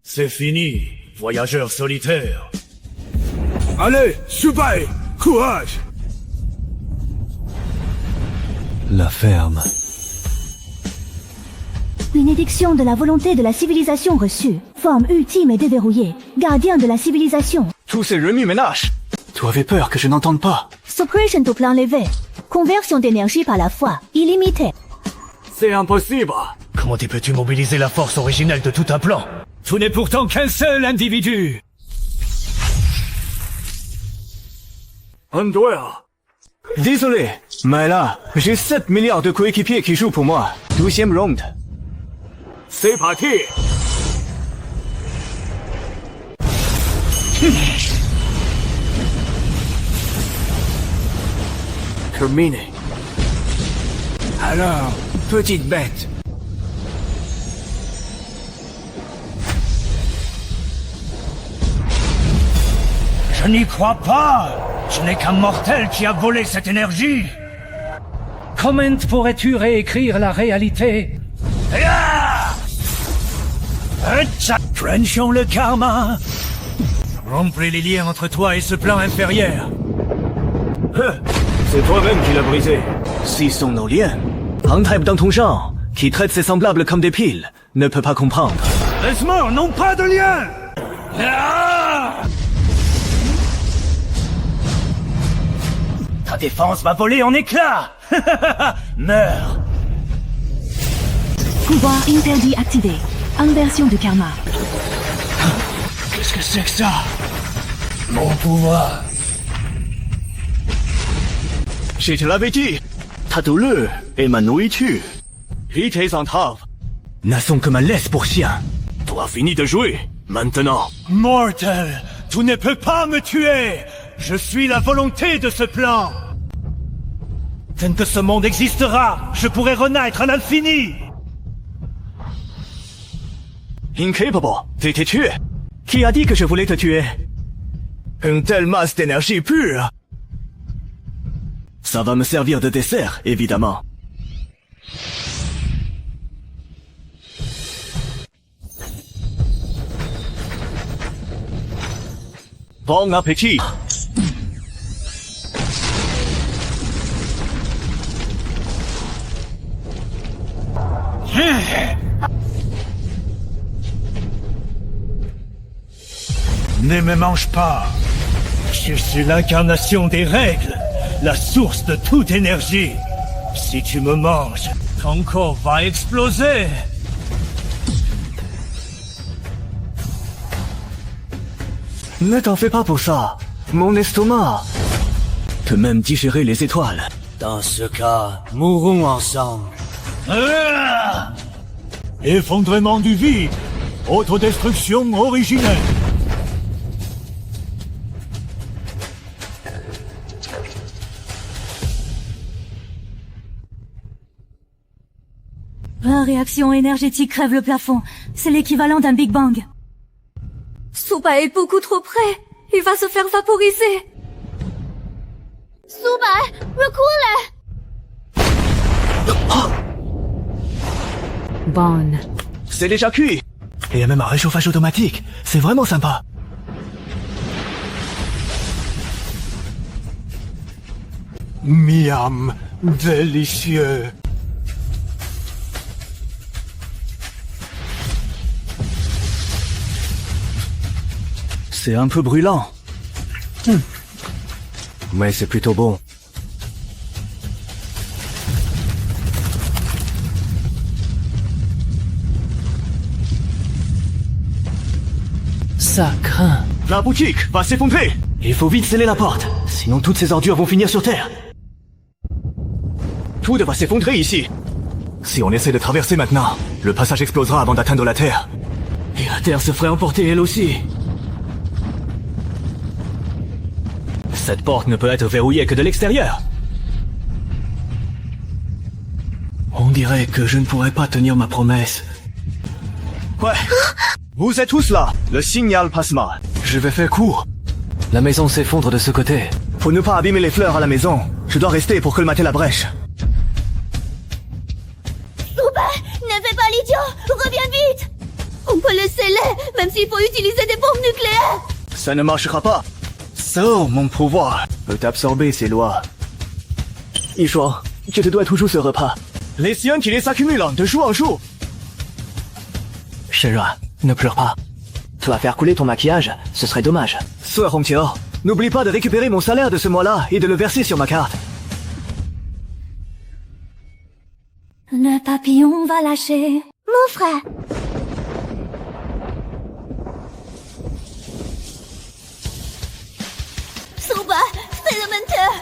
C'est fini, voyageur solitaire. Allez, Subai, courage! La ferme. Une édiction de la volonté de la civilisation reçue. Forme ultime et déverrouillée. Gardien de la civilisation. Tous ces remue-ménages. Tu avais peur que je n'entende pas. Suppression au plan levé. Conversion d'énergie par la foi, illimitée. C'est impossible. Comment peux-tu mobiliser la force originelle de tout un plan? Tu n'es pourtant qu'un seul individu. Unduel. Désolé, mais là, j'ai 7 milliards de coéquipiers qui jouent pour moi. 12e round. C'est parti. Terminé. Alors, petite bête. Je n'y crois pas. Je n'ai qu'un mortel qui a volé cette énergie. Comment pourrais-tu réécrire la réalité? Trenchons le karma. Rompez les liens entre toi et ce plan inférieur. C'est toi-même qui l'as brisé. Si sont nos liens. Un type dans ton genre, qui traite ses semblables comme des piles, ne peut pas comprendre. Les morts n'ont pas de lien. Ta défense va voler en éclats. Meurs. Pouvoir interdit activé. Inversion du karma. Qu'est-ce que c'est que ça? Mon pouvoir. Je te l'avais dit, ta douleur est ma nourriture. Et tes entraves ne sont que ma laisse pour chien. Toi fini de jouer, maintenant. Mortel, tu ne peux pas me tuer. Je suis la volonté de ce plan. Tant que ce monde existera, je pourrai renaître à l'infini. Incapable de te tuer. Qui a dit que je voulais te tuer? Une telle masse d'énergie pure. Ça va me servir de dessert, évidemment. Bon appétit. Ne me mange pas. Je suis l'incarnation des règles, la source de toute énergie. Si tu me manges, ton corps va exploser. Ne t'en fais pas pour ça. Mon estomac peut même digérer les étoiles. Dans ce cas, mourons ensemble. Effondrement du vide. Autodestruction originelle. réaction énergétique crève le plafond. C'est l'équivalent d'un Big Bang. Subai est beaucoup trop près. Il va se faire vaporiser. Subai, recule! Bonne. C'est déjà cuit. Et il y a même un réchauffage automatique. C'est vraiment sympa. Miam, délicieux. C'est un peu brûlant. Mais c'est plutôt bon. Ça craint. La boutique va s'effondrer. Il faut vite sceller la porte, sinon toutes ces ordures vont finir sur Terre. Tout va s'effondrer ici. Si on essaie de traverser maintenant, le passage explosera avant d'atteindre la Terre. Et la Terre se ferait emporter elle aussi. Cette porte ne peut être verrouillée que de l'extérieur. On dirait que je ne pourrais pas tenir ma promesse. Ouais. Vous êtes tous là. Le signal passe mal. Je vais faire court. La maison s'effondre de ce côté. Pour ne pas abîmer les fleurs à la maison, je dois rester pour colmater la brèche. Subai, ne fais pas l'idiot! Reviens vite! On peut laisser-les, même s'il faut utiliser des bombes nucléaires! Ça ne marchera pas. Seul mon pouvoir peut absorber ces lois. Yishuo, je te dois toujours ce repas. Les siens qui les accumulent de jour en jour. Shenron, ne pleure pas. Tu vas faire couler ton maquillage, ce serait dommage. Sœur Hongqiu, n'oublie pas de récupérer mon salaire de ce mois-là et de le verser sur ma carte. Le papillon va lâcher. Mon frère! Subai, c'est le menteur!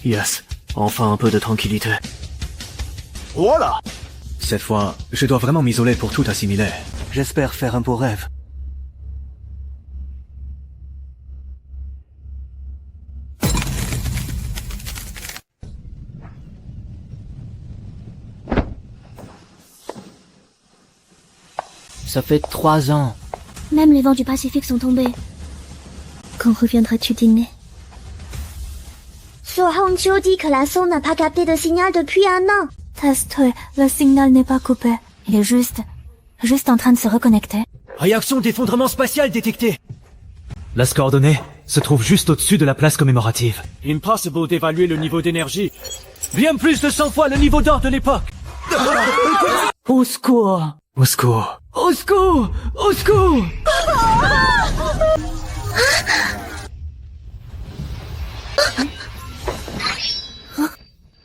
Yes, enfin un peu de tranquillité. Voilà! Cette fois, je dois vraiment m'isoler pour tout assimiler. J'espère faire un beau rêve. Ça fait 3 ans. Même les vents du Pacifique sont tombés. Quand reviendras-tu dîner? Sœur Hongqiu dit que la sonde n'a pas capté de signal depuis 1 an. Test, le signal n'est pas coupé. Il est juste en train de se reconnecter. Réaction d'effondrement spatial détectée. L'as coordonnée se trouve juste au-dessus de la place commémorative. Impossible d'évaluer le niveau d'énergie. Bien plus de 100 fois le niveau d'or de l'époque. Au secours! Au secours. Au secours! Au secours!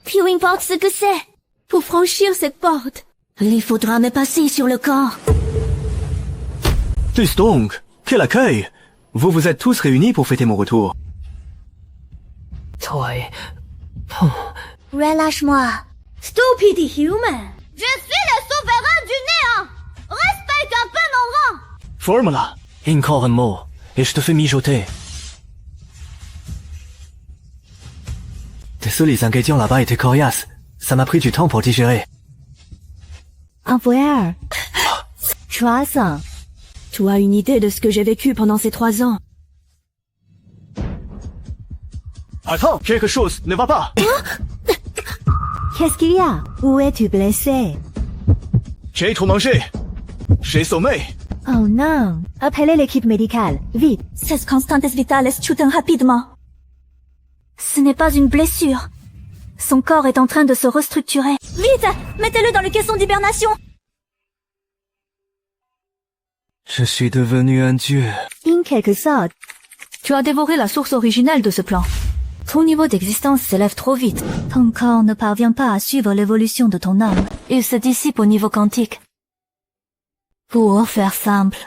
Peu importe ce que c'est. Pour franchir cette porte, il faudra me passer sur le corps. Dis donc, quel accueil! Vous vous êtes tous réunis pour fêter mon retour. Toi. Relâche-moi. Stupid human. Je suis le souverain du néant. Respecte un peu mon rang. Formula. Encore un mot, et je te fais mijoter. Désolé, les ingrédients là-bas étaient coriaces. Ça m'a pris du temps pour digérer. Envoyeur. 300. Tu as une idée de ce que j'ai vécu pendant ces 3 ans? Attends, quelque chose ne va pas. Qu'est-ce qu'il y a? Où es-tu blessé? J'ai trop mangé. J'ai sommeil. Oh non. Appelez l'équipe médicale. Vite. Ses constantes vitales chutent rapidement. Ce n'est pas une blessure. Son corps est en train de se restructurer. Vite! Mettez-le dans le caisson d'hibernation! Je suis devenu un dieu. En quelque sorte. Tu as dévoré la source originelle de ce plan. Ton niveau d'existence s'élève trop vite. Ton corps ne parvient pas à suivre l'évolution de ton âme. Il se dissipe au niveau quantique. Pour faire simple,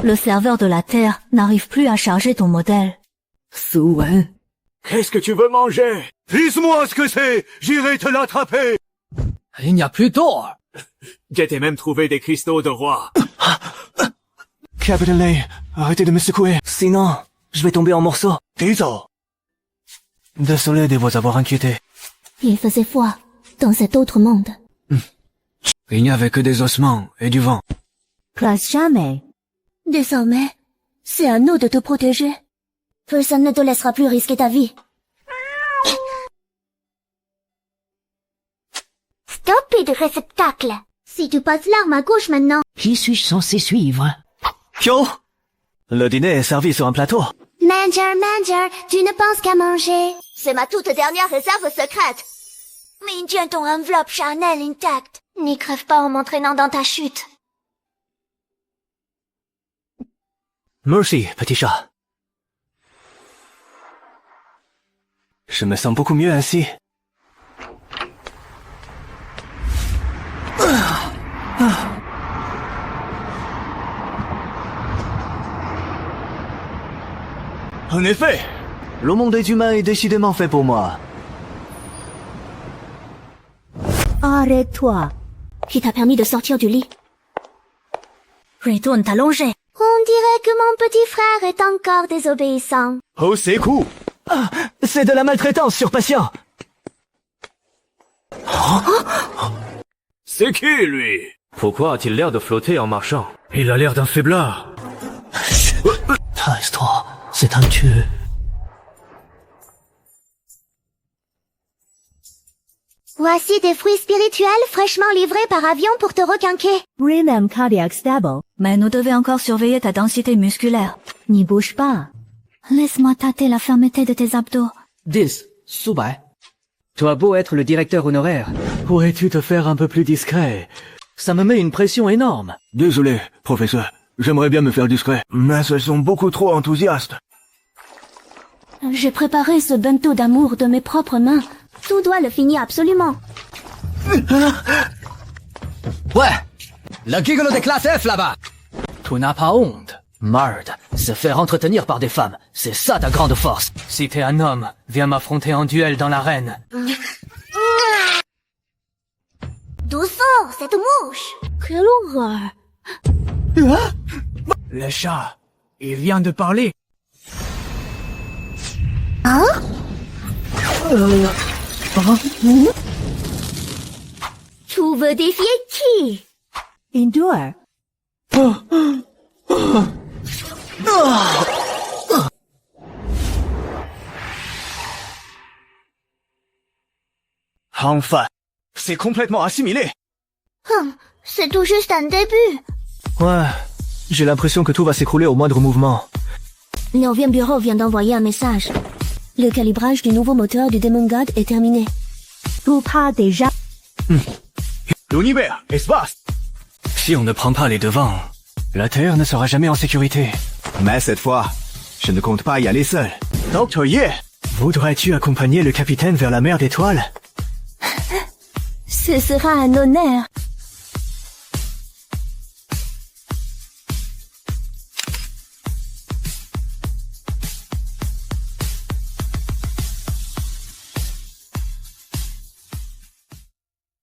le serveur de la Terre n'arrive plus à charger ton modèle. Suwen. Qu'est-ce que tu veux manger? Dis-moi ce que c'est! J'irai te l'attraper! Il n'y a plus d'or. J'ai même trouvé des cristaux de roi. Capitaine Lei, arrêtez de me secouer. Sinon, je vais tomber en morceaux. Désolé. Désolé de vous avoir inquiété. Il faisait froid dans cet autre monde. Il n'y avait que des ossements et du vent. Classe jamais. Désormais, c'est à nous de te protéger. Personne ne te laissera plus risquer ta vie. Stupide réceptacle. Si tu passes l'arme à gauche maintenant. J'y suis censé suivre. Kyo! Le dîner est servi sur un plateau. Manger, tu ne penses qu'à manger. C'est ma toute dernière réserve secrète. Maintiens ton enveloppe charnelle intacte. N'y crève pas en m'entraînant dans ta chute. Merci, petit chat. Je me sens beaucoup mieux ainsi. En effet, le monde des humains est décidément fait pour moi. Arrête-toi. Qui t'a permis de sortir du lit? Retourne t'allonger. On dirait que mon petit frère est encore désobéissant. Oh, c'est cool. Ah, c'est de la maltraitance sur patient. C'est qui, lui? Pourquoi a-t-il l'air de flotter en marchant? Il a l'air d'un faiblard. Taise-toi, c'est un tueur. Voici des fruits spirituels fraîchement livrés par avion pour te requinquer. Rhythm cardiac stable. Mais nous devons encore surveiller ta densité musculaire. N'y bouge pas. Laisse-moi tâter la fermeté de tes abdos. 10. Subai. Tu as beau être le directeur honoraire, pourrais-tu te faire un peu plus discret? Ça me met une pression énorme. Désolé, professeur. J'aimerais bien me faire discret, mais elles sont beaucoup trop enthousiastes. J'ai préparé ce bento d'amour de mes propres mains. Tu dois le finir absolument. Ouais! Le gigolo de classe F là-bas! Tu n'as pas honte. Merde, se faire entretenir par des femmes, c'est ça ta grande force. Si t'es un homme, viens m'affronter en duel dans l'arène. Doucement, cette mouche. Quelle horreur. Le chat, il vient de parler. Hein? Tu veux défier qui? Endure. Enfin, c'est complètement assimilé. C'est tout juste un début. Ouais, j'ai l'impression que tout va s'écrouler au moindre mouvement. Le 9e bureau vient d'envoyer un message. Le calibrage du nouveau moteur du Demon God est terminé. Tu pars déjà. L'univers, espace. Si on ne prend pas les devants, la Terre ne sera jamais en sécurité. Mais cette fois, je ne compte pas y aller seul. Dr. Ye, voudrais-tu accompagner le capitaine vers la mer d'étoiles? Ce sera un honneur.